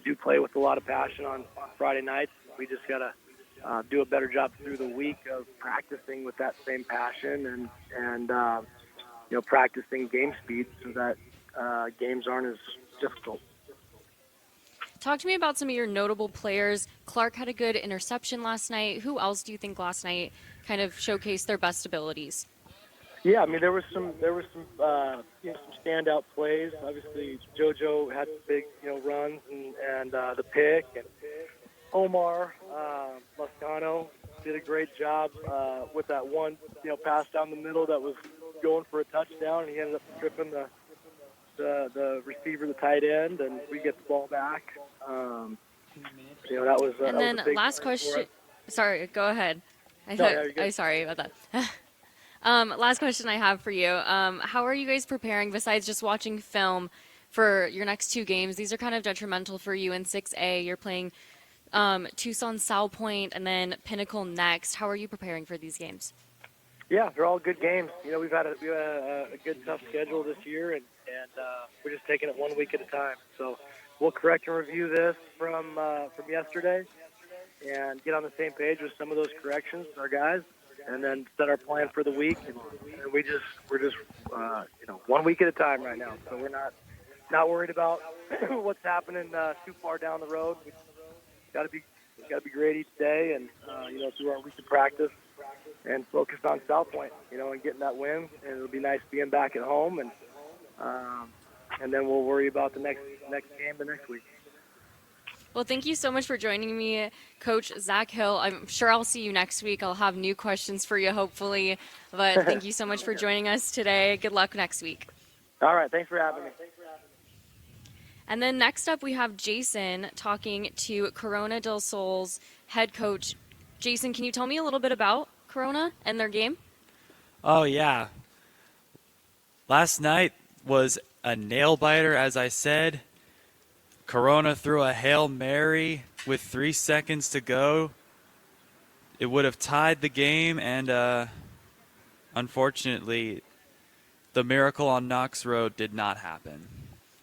do play with a lot of passion on Friday nights. We just got to do a better job through the week of practicing with that same passion and practicing game speed so that games aren't as difficult. Talk to me about some of your notable players. Clark had a good interception last night. Who else do you think last night kind of showcased their best abilities? Yeah, I mean, there was some some standout plays. Obviously, JoJo had big runs and the pick, and Omar Lascano did a great job with that one pass down the middle that was going for a touchdown, and he ended up tripping the receiver, the tight end, and we get the ball back. That was. And then was a big last question. Sorry, go ahead. I'm sorry about that. Last question I have for you. How are you guys preparing besides just watching film for your next 2 games? These are kind of detrimental for you in 6A. You're playing Tucson, South Point, and then Pinnacle next. How are you preparing for these games? Yeah, they're all good games. We've had a good, tough schedule this year, and we're just taking it 1 week at a time. So we'll correct and review this from yesterday and get on the same page with some of those corrections, our guys, and then set our plan for the week. And we're just 1 week at a time right now. So we're not worried about what's happening too far down the road. We got to be great each day, and through our week of practice, and focused on South Point, and getting that win. And it'll be nice being back at home, and then we'll worry about the next game the next week. Well, thank you so much for joining me, Coach Zach Hill. I'm sure I'll see you next week. I'll have new questions for you, hopefully. But thank you so much for joining us today. Good luck next week. All right. Thanks for having me. And then next up, we have Jason talking to Corona del Sol's head coach. Jason, can you tell me a little bit about Corona and their game? Oh, yeah. Last night was a nail-biter, as I said. Corona threw a Hail Mary with 3 seconds to go. It would have tied the game, and unfortunately, the miracle on Knox Road did not happen.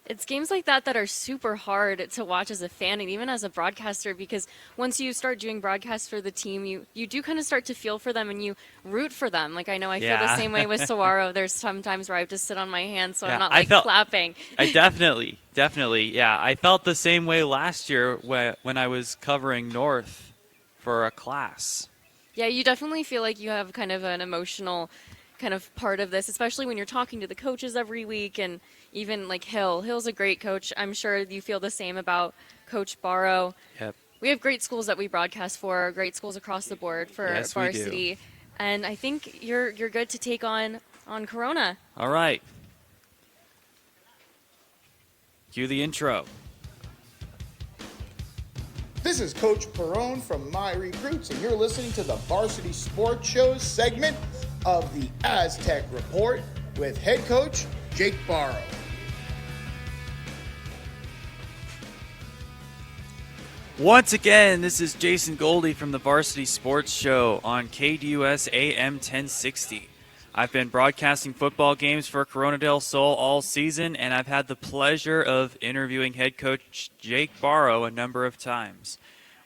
It's games like that that are super hard to watch as a fan and even as a broadcaster, because once you start doing broadcasts for the team, you do kind of start to feel for them and you root for them. Like, I know I feel the same way with Saguaro. There's some times where I have to sit on my hands so I'm not clapping. I definitely, yeah. I felt the same way last year when I was covering North for a class. Yeah, you definitely feel like you have kind of an emotional kind of part of this, especially when you're talking to the coaches every week, and even like Hill. Hill's a great coach. I'm sure you feel the same about Coach Barrow. Yep. we have great schools that we broadcast for, great schools across the board for Yes, we do. varsity. And I think you're good to take on Corona. All right. Cue the intro. This is Coach Perone from My Recruits, and you're listening to the Varsity Sports Show segment of the Aztec Report with head coach Jake Barrow. Once again, this is Jason Goldie from the Varsity Sports Show on KDUS AM 1060. I've been broadcasting football games for Corona del Sol all season, and I've had the pleasure of interviewing head coach Jake Barrow a number of times.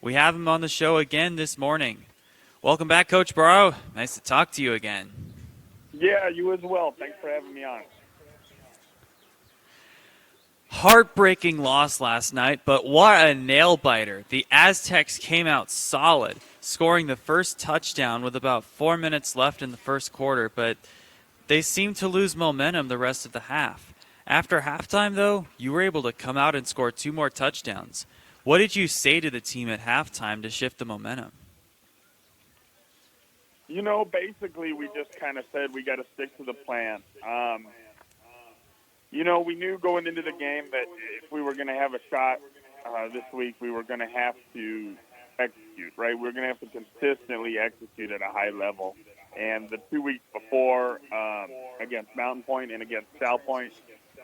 We have him on the show again this morning. Welcome back, Coach Barrow. Nice to talk to you again. Yeah, you as well. Thanks for having me on. Heartbreaking loss last night, but what a nail-biter. The Aztecs came out solid, scoring the first touchdown with about 4 minutes left in the first quarter, but they seemed to lose momentum the rest of the half. After halftime, though, you were able to come out and score 2 more touchdowns. What did you say to the team at halftime to shift the momentum? You know, basically we just kind of said we got to stick to the plan. You know, we knew going into the game that if we were going to have a shot this week, we were going to have to execute, right? We were going to have to consistently execute at a high level. And the 2 weeks before, against Mountain Point and against South Point,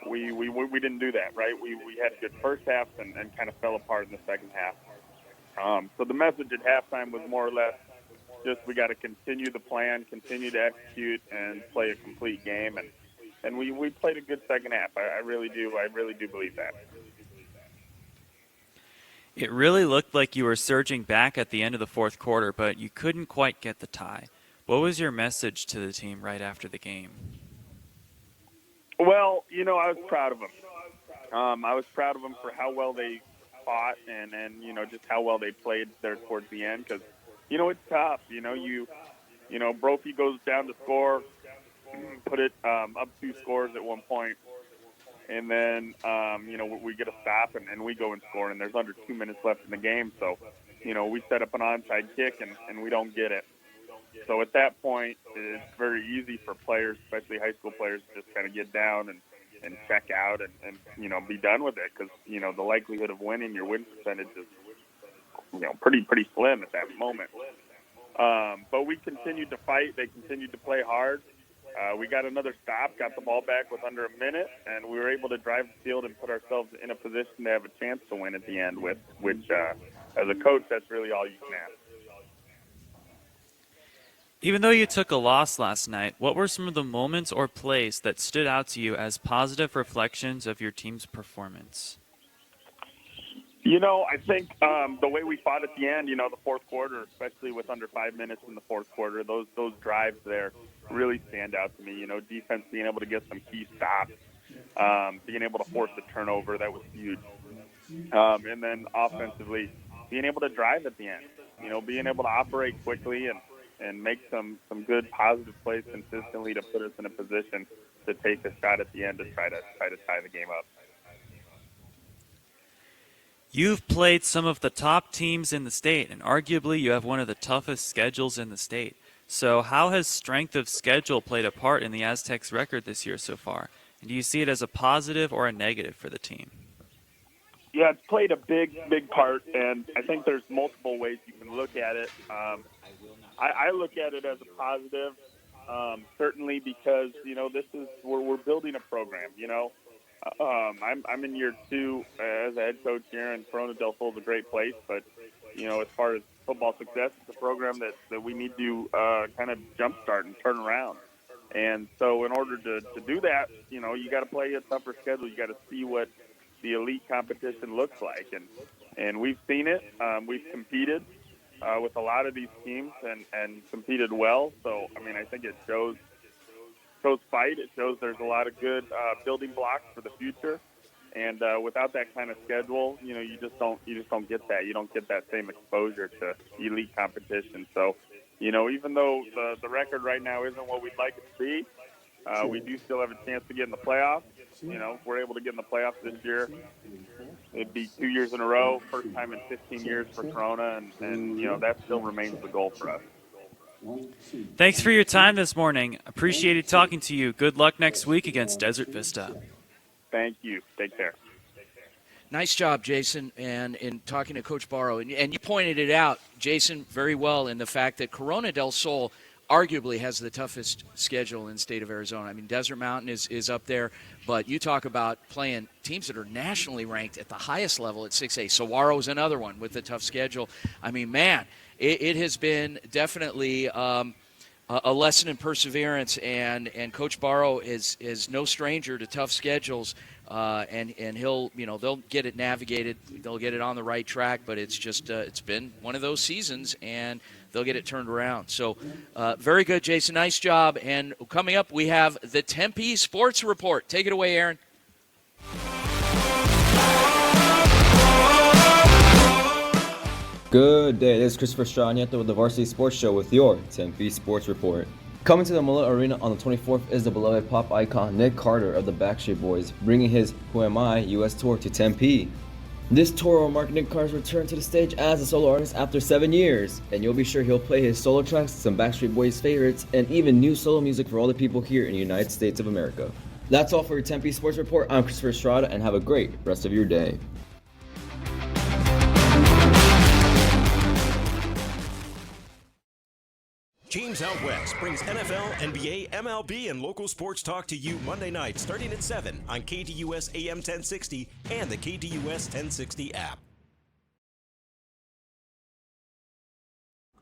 we didn't do that, right? We had a good first half and kind of fell apart in the second half. So the message at halftime was more or less just we got to continue the plan, continue to execute, and play a complete game. And we played a good second half. I really do believe that. It really looked like you were surging back at the end of the fourth quarter, but you couldn't quite get the tie. What was your message to the team right after the game? Well, you know, I was proud of them. I was proud of them for how well they fought and you know, just how well they played there towards the end. Because, you know, it's tough. You know, Brophy goes down to score, put it up 2 scores at one point, and then, you know, we get a stop and we go and score, and there's under 2 minutes left in the game. So, you know, we set up an onside kick and we don't get it. So at that point, it's very easy for players, especially high school players, to just kind of get down and check out and, you know, be done with it because, you know, the likelihood of winning, your win percentage is, you know, pretty slim at that moment. But we continued to fight. They continued to play hard. We got another stop, got the ball back with under a minute, and we were able to drive the field and put ourselves in a position to have a chance to win at the end with, which, as a coach, that's really all you can ask. Even though you took a loss last night, what were some of the moments or plays that stood out to you as positive reflections of your team's performance? You know, I think the way we fought at the end, you know, the fourth quarter, especially with under 5 minutes in the fourth quarter, those drives there really stand out to me. You know, defense being able to get some key stops, being able to force a turnover, that was huge. And then offensively, being able to drive at the end, you know, being able to operate quickly and make some good positive plays consistently to put us in a position to take a shot at the end to try to tie the game up. You've played some of the top teams in the state, and arguably you have one of the toughest schedules in the state. So how has strength of schedule played a part in the Aztecs' record this year so far? And do you see it as a positive or a negative for the team? Yeah, it's played a big part, and I think there's multiple ways you can look at it. I look at it as a positive, certainly because, you know, we're building a program, you know. I'm in year 2 as a head coach here, and Corona del Sol is a great place, but, you know, as far as football success, it's a program that we need to kind of jumpstart and turn around. And so in order to do that, you know, you got to play a tougher schedule. You got to see what the elite competition looks like. And we've seen it. We've competed with a lot of these teams and competed well. So, I mean, I think it shows fight. It shows there's a lot of good building blocks for the future. And without that kind of schedule, you know, you just don't get that. You don't get that same exposure to elite competition. So, you know, even though the record right now isn't what we'd like it to be, we do still have a chance to get in the playoffs. we're able to get in the playoffs this year. It'd be 2 years in a row, first time in 15 years for Corona, and that still remains the goal for us. Thanks for your time this morning. Appreciated talking to you. Good luck next week against Desert Vista. Thank you. Take care. Nice job, Jason, and in talking to Coach Barrow. And you pointed it out, Jason, very well in the fact that Corona del Sol arguably has the toughest schedule in the state of Arizona. I mean, Desert Mountain is up there, but you talk about playing teams that are nationally ranked at the highest level at 6A. Saguaro is another one with a tough schedule. I mean, man, it has been definitely a lesson in perseverance, and Coach Barrow is no stranger to tough schedules. And he'll, they'll get it navigated, they'll get it on the right track, but it's just, it's been one of those seasons, and they'll get it turned around. So, very good, Jason, nice job. And coming up, we have the Tempe Sports Report. Take it away, Aaron. Good day, this is Christopher Stranieta with the Varsity Sports Show with your Tempe Sports Report. Coming to the Mott Arena on the 24th is the beloved pop icon Nick Carter of the Backstreet Boys, bringing his Who Am I U.S. tour to Tempe. This tour will mark Nick Carter's return to the stage as a solo artist after 7 years, and you'll be sure he'll play his solo tracks, some Backstreet Boys favorites, and even new solo music for all the people here in the United States of America. That's all for your Tempe Sports Report. I'm Christopher Estrada, and have a great rest of your day. James Out West brings NFL, NBA, MLB, and local sports talk to you Monday night starting at 7 on KDUS AM 1060 and the KDUS 1060 app.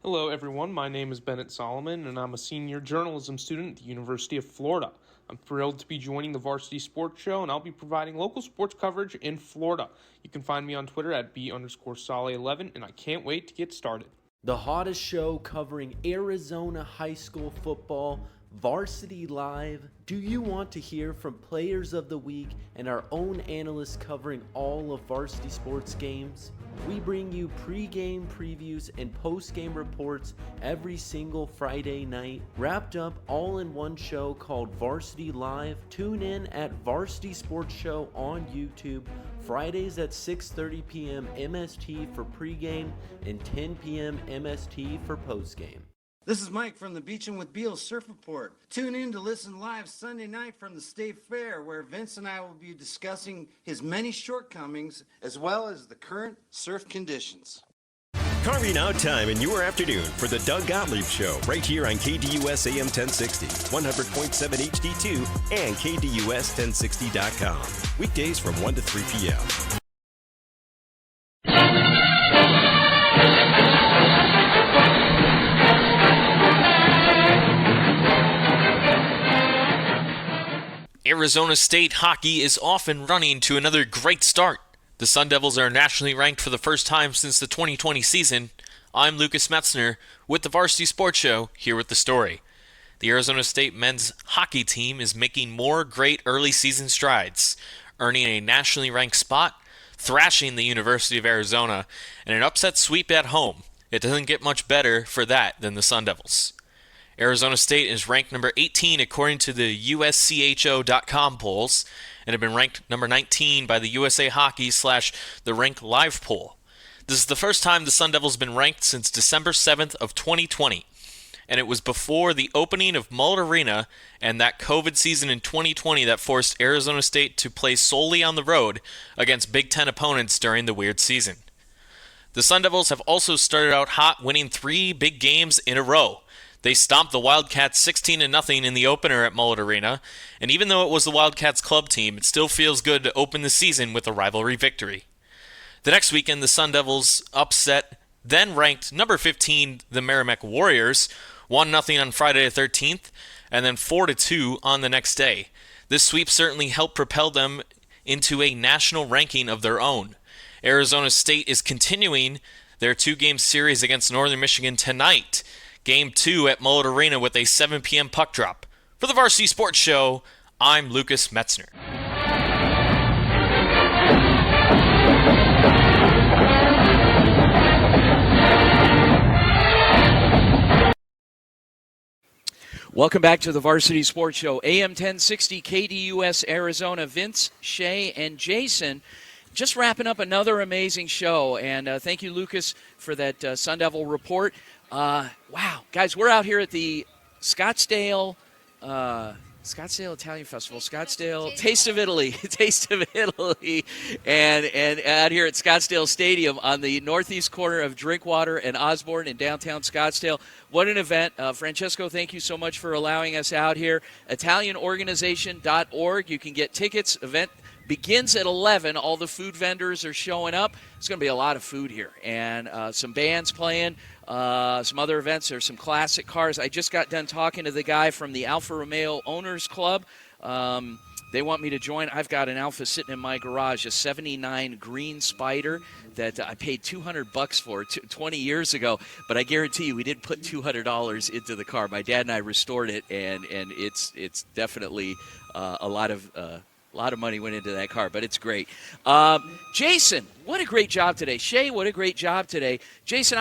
Hello everyone, my name is Bennett Solomon and I'm a senior journalism student at the University of Florida. I'm thrilled to be joining the Varsity Sports Show, and I'll be providing local sports coverage in Florida. You can find me on Twitter at B_Sale11, and I can't wait to get started. The hottest show covering Arizona high school football, Varsity Live. Do you want to hear from players of the week and our own analysts covering all of varsity sports games? We bring you pre-game previews and post-game reports every single Friday night, wrapped up all in one show called Varsity Live. Tune in at Varsity Sports Show on YouTube, Fridays at 6:30 p.m. MST for pregame and 10 p.m. MST for postgame. This is Mike from the Beachin' with Beal Surf Report. Tune in to listen live Sunday night from the State Fair, where Vince and I will be discussing his many shortcomings as well as the current surf conditions. Carving out time in your afternoon for the Doug Gottlieb Show right here on KDUS AM 1060, 100.7 HD2, and KDUS1060.com. Weekdays from 1 to 3 p.m. Arizona State hockey is off and running to another great start. The Sun Devils are nationally ranked for the first time since the 2020 season. I'm Lucas Metzner with the Varsity Sports Show, here with the story. The Arizona State men's hockey team is making more great early season strides, earning a nationally ranked spot, thrashing the University of Arizona, and an upset sweep at home. It doesn't get much better for that than the Sun Devils. Arizona State is ranked number 18 according to the USCHO.com polls, and have been ranked number 19 by the USA Hockey / the Rank Live poll. This is the first time the Sun Devils have been ranked since December 7th of 2020, and it was before the opening of Mott Arena and that COVID season in 2020 that forced Arizona State to play solely on the road against Big Ten opponents during the weird season. The Sun Devils have also started out hot, winning 3 big games in a row. They stomped the Wildcats 16-0 in the opener at Mott Arena, and even though it was the Wildcats club team, it still feels good to open the season with a rivalry victory. The next weekend, the Sun Devils upset then-ranked number 15, the Merrimack Warriors, 1-0 on Friday the 13th, and then 4-2 on the next day. This sweep certainly helped propel them into a national ranking of their own. Arizona State is continuing their 2-game series against Northern Michigan tonight. Game 2 at Mott Arena with a 7 p.m. puck drop. For the Varsity Sports Show, I'm Lucas Metzner. Welcome back to the Varsity Sports Show. AM 1060 KDUS Arizona. Vince, Shay, and Jason just wrapping up another amazing show. And thank you, Lucas, for that Sun Devil report. Wow. Guys, we're out here at the Scottsdale Italian Festival, Scottsdale Taste of Italy, and out here at Scottsdale Stadium on the northeast corner of Drinkwater and Osborne in downtown Scottsdale. What an event. Francesco, thank you so much for allowing us out here. ItalianOrganization.org. You can get tickets. Event begins at 11. All the food vendors are showing up. It's going to be a lot of food here, and some bands playing. Some other events. There's some classic cars. I just got done talking to the guy from the Alfa Romeo Owners Club. They want me to join. I've got an Alfa sitting in my garage, a 79 Green Spider that I paid $200 for 20 years ago. But I guarantee you we didn't put $200 into the car. My dad and I restored it, and it's definitely a lot of money went into that car, but it's great. Jason, what a great job today. Shay, what a great job today. Jason,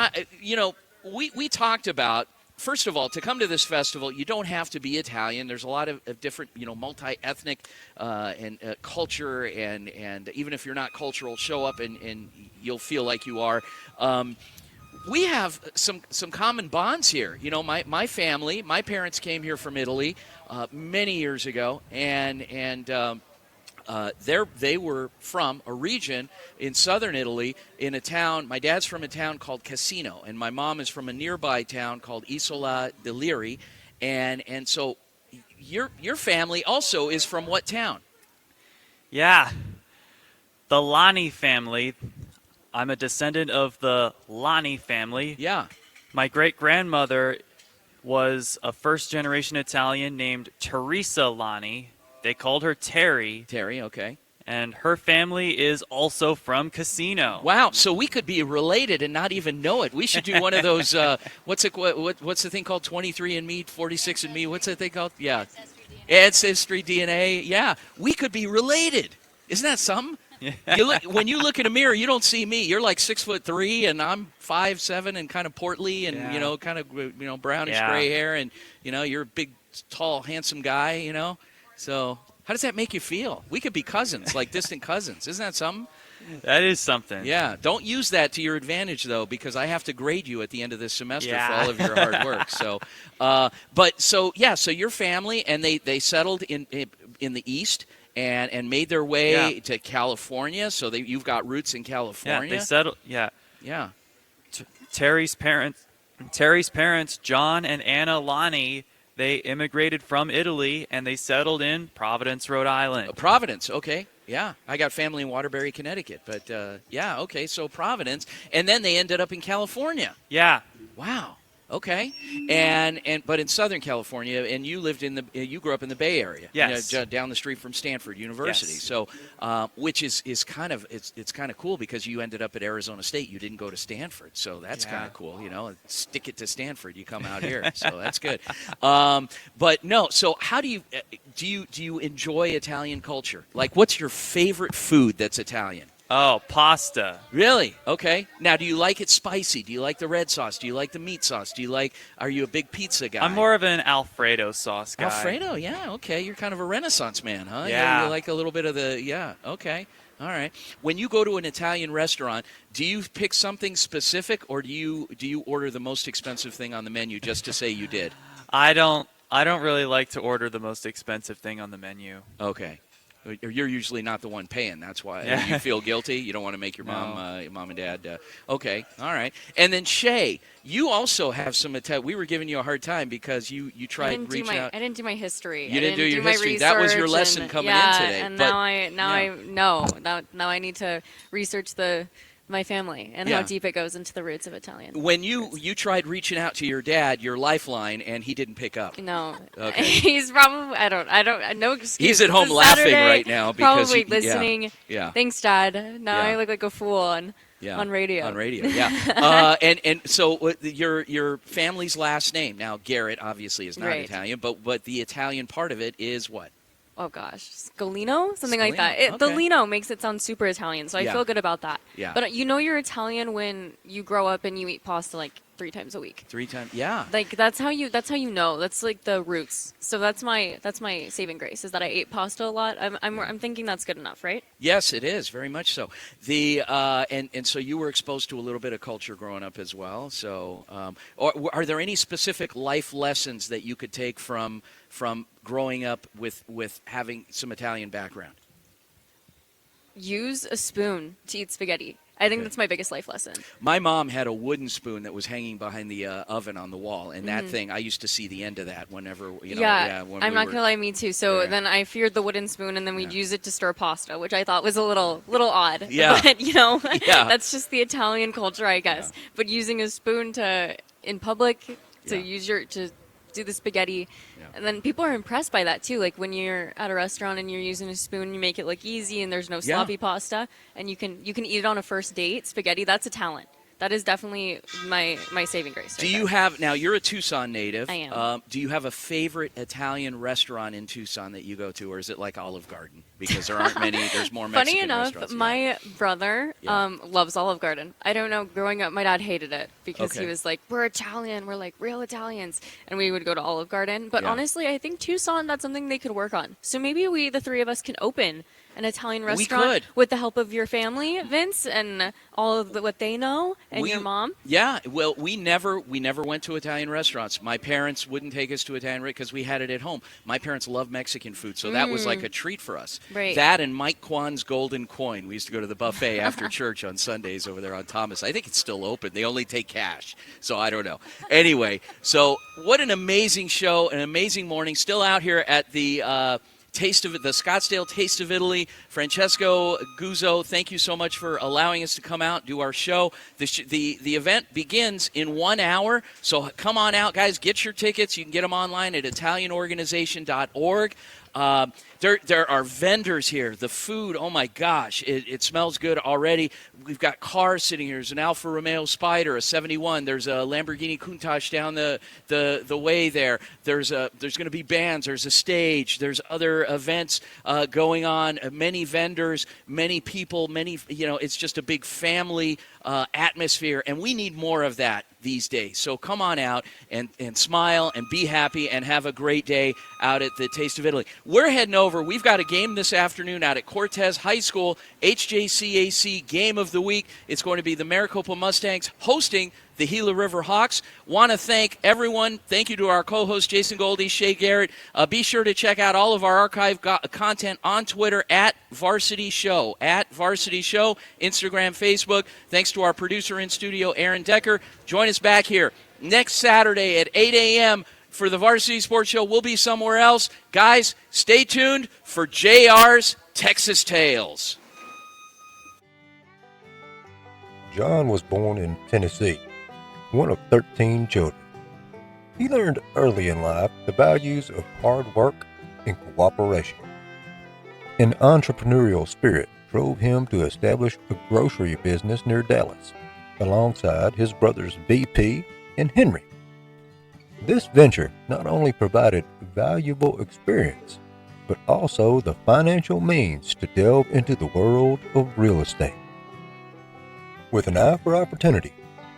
we talked about, first of all, to come to this festival, you don't have to be Italian. There's a lot of different, multi-ethnic and culture, and even if you're not cultural, show up and you'll feel like you are. We have some common bonds here. My family, my parents came here from Italy many years ago, and they were from a region in southern Italy in a town. My dad's from a town called Cassino, and my mom is from a nearby town called Isola de Liri. And so your family also is from what town? Yeah, the Lani family. I'm a descendant of the Lani family. Yeah. My great-grandmother was a first-generation Italian named Teresa Lani. They called her Terry. Terry, okay. And her family is also from Cassino. Wow, so we could be related and not even know it. We should do one of those, what's the thing called, 23andMe, 46andMe, what's that thing called? Yeah. Ancestry DNA. Yeah, we could be related. Isn't that something? When you look in a mirror, you don't see me. You're like 6'3", and I'm 5'7", and kind of portly, and kind of brownish gray hair, and you're a big, tall, handsome guy. So how does that make you feel? We could be cousins, like distant cousins. Isn't that something? That is something. Yeah. Don't use that to your advantage, though, because I have to grade you at the end of this semester for all of your hard work. So, so your family, and they settled in the East and made their way to California. So you've got roots in California. Yeah, they settled. Yeah. Yeah. Terry's parents, John and Anna Lani, they immigrated from Italy, and they settled in Providence, Rhode Island. Providence, okay. Yeah, I got family in Waterbury, Connecticut. But, okay, so Providence. And then they ended up in California. Yeah. Wow. Okay. But in Southern California, and you grew up in the Bay Area. Yes. Down the street from Stanford University. Yes. So, which is kind of cool because you ended up at Arizona State. You didn't go to Stanford. So that's kind of cool. Stick it to Stanford. You come out here. So that's good. But no. So how do you enjoy Italian culture? Like, what's your favorite food that's Italian? Oh, pasta. Really? Okay. Now, do you like it spicy? Do you like the red sauce? Do you like the meat sauce? Are you a big pizza guy? I'm more of an Alfredo sauce guy. Alfredo, yeah, okay. You're kind of a Renaissance man, huh? Yeah. You like a little bit of okay. All right. When you go to an Italian restaurant, do you pick something specific, or do you order the most expensive thing on the menu just to say you did? I don't really like to order the most expensive thing on the menu. Okay. You're usually not the one paying. That's why you feel guilty. You don't want to make your mom and dad. Okay, all right. And then Shay, you also have some. We were giving you a hard time because you tried reaching out. I didn't do my history. You didn't do your history. That was your lesson coming in today. And now I know. Now I need to research my family and how deep it goes into the roots of Italian. When you tried reaching out to your dad, your lifeline, and he didn't pick up. No. Okay. He's probably no excuse. He's at home laughing right now because probably listening. Yeah. Thanks, Dad. Now I look like a fool on radio. On radio, yeah. And so your family's last name now, Garrett obviously is not Italian, but the Italian part of it is what? oh gosh, Scalino? Something like that. Scalino, The okay. Lino makes it sound super Italian, so I Yeah. feel good about that. Yeah. But you know you're Italian when you grow up and you eat pasta like 3 times a week. 3 times, yeah. Like that's how you know. That's like the roots. So that's my saving grace is that I ate pasta a lot. I'm thinking that's good enough, right? Yes, it is very much so. The and so you were exposed to a little bit of culture growing up as well. So, are there any specific life lessons that you could take from growing up with having some Italian background? Use a spoon to eat spaghetti. I think that's my biggest life lesson. My mom had a wooden spoon that was hanging behind the oven on the wall, and that thing, I used to see the end of that whenever, you know. When I'm not gonna lie, me too. So then I feared the wooden spoon, and then we'd use it to stir pasta, which I thought was a little odd. Yeah. But Yeah. that's just the Italian culture, I guess. Yeah. But using a spoon in public to do the spaghetti, and then people are impressed by that too. Like when you're at a restaurant and you're using a spoon, you make it look easy, and there's no sloppy pasta, and you can eat it on a first date. Spaghetti, that's a talent. That is definitely my saving grace. Do you have, now you're a Tucson native. I am. Do you have a favorite Italian restaurant in Tucson that you go to, or is it like Olive Garden? Because there aren't many, there's more Mexican Funny enough, restaurants. my brother loves Olive Garden. I don't know, growing up, my dad hated it because he was like, we're Italian, we're like real Italians, and we would go to Olive Garden. But honestly, I think Tucson, that's something they could work on. So maybe the three of us can open an Italian restaurant with the help of your family, Vince, and all of what they know, and your mom. Yeah, well, we never went to Italian restaurants. My parents wouldn't take us to Italian because we had it at home. My parents love Mexican food, so that was like a treat for us. Right. That and Mike Kwan's Golden Coin. We used to go to the buffet after church on Sundays over there on Thomas. I think it's still open. They only take cash, so I don't know. Anyway, so what an amazing show, an amazing morning. Still out here at the the Scottsdale Taste of Italy. Francesco, Guzzo, thank you so much for allowing us to come out and do our show. The event begins in 1 hour, so come on out, guys. Get your tickets. You can get them online at italianorganization.org. There are vendors here. The food, oh my gosh, it smells good already. We've got cars sitting here. There's an Alfa Romeo Spider, a 71. There's a Lamborghini Countach down the way there. There's going to be bands. There's a stage. There's other events going on. Many vendors, many people, it's just a big family atmosphere, and we need more of that these days. So come on out and smile and be happy and have a great day out at the Taste of Italy. We're heading over. We've got a game this afternoon out at Cortez High School, HJCAC Game of the Week. It's going to be the Maricopa Mustangs hosting the Gila River Hawks. Want to thank everyone. Thank you to our co-host Jason Goldie, Shea Garrett. Be sure to check out all of our archive content on Twitter at Varsity Show, Instagram, Facebook. Thanks to our producer in studio, Aaron Decker. Join us back here next Saturday at 8 a.m. for the Varsity Sports Show. We'll be somewhere else. Guys, stay tuned for JR's Texas Tales. John was born in Tennessee, one of 13 children. He learned early in life the values of hard work and cooperation. An entrepreneurial spirit drove him to establish a grocery business near Dallas, alongside his brothers VP and Henry. This venture not only provided valuable experience, but also the financial means to delve into the world of real estate. With an eye for opportunity,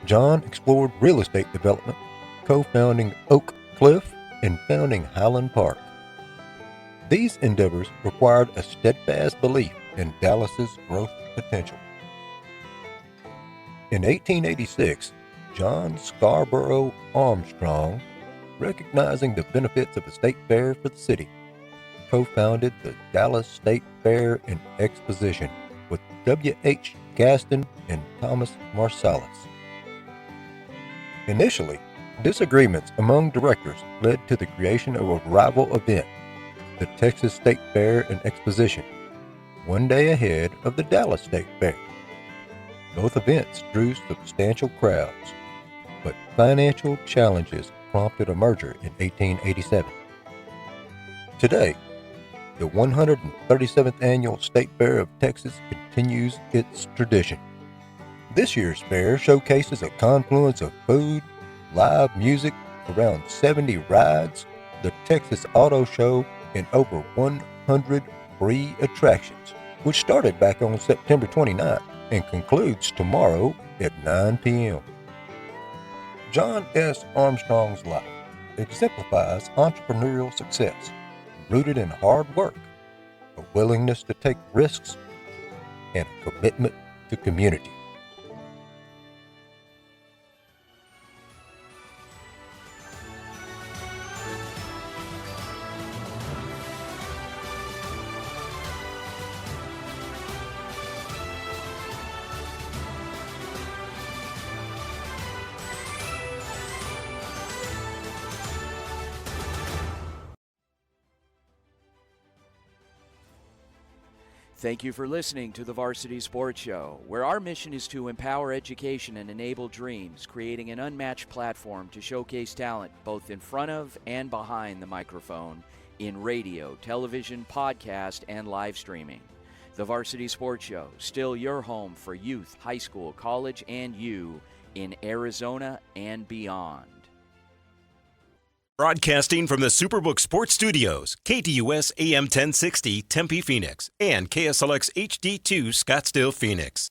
John explored real estate development, co-founding Oak Cliff and founding Highland Park. These endeavors required a steadfast belief in Dallas's growth potential. In 1886, John Scarborough Armstrong, recognizing the benefits of a state fair for the city, co-founded the Dallas State Fair and Exposition with W.H. Gaston and Thomas Marsalis. Initially, disagreements among directors led to the creation of a rival event, the Texas State Fair and Exposition, one day ahead of the Dallas State Fair. Both events drew substantial crowds, but financial challenges prompted a merger in 1887. Today, the 137th Annual State Fair of Texas continues its tradition. This year's fair showcases a confluence of food, live music, around 70 rides, the Texas Auto Show, and over 100 free attractions, which started back on September 29th and concludes tomorrow at 9 p.m. John S. Armstrong's life exemplifies entrepreneurial success rooted in hard work, a willingness to take risks, and a commitment to community. Thank you for listening to the Varsity Sports Show, where our mission is to empower education and enable dreams, creating an unmatched platform to showcase talent both in front of and behind the microphone in radio, television, podcast, and live streaming. The Varsity Sports Show, still your home for youth, high school, college, and you in Arizona and beyond. Broadcasting from the Superbook Sports Studios, KTUS AM 1060 Tempe, Phoenix, and KSLX HD2 Scottsdale, Phoenix.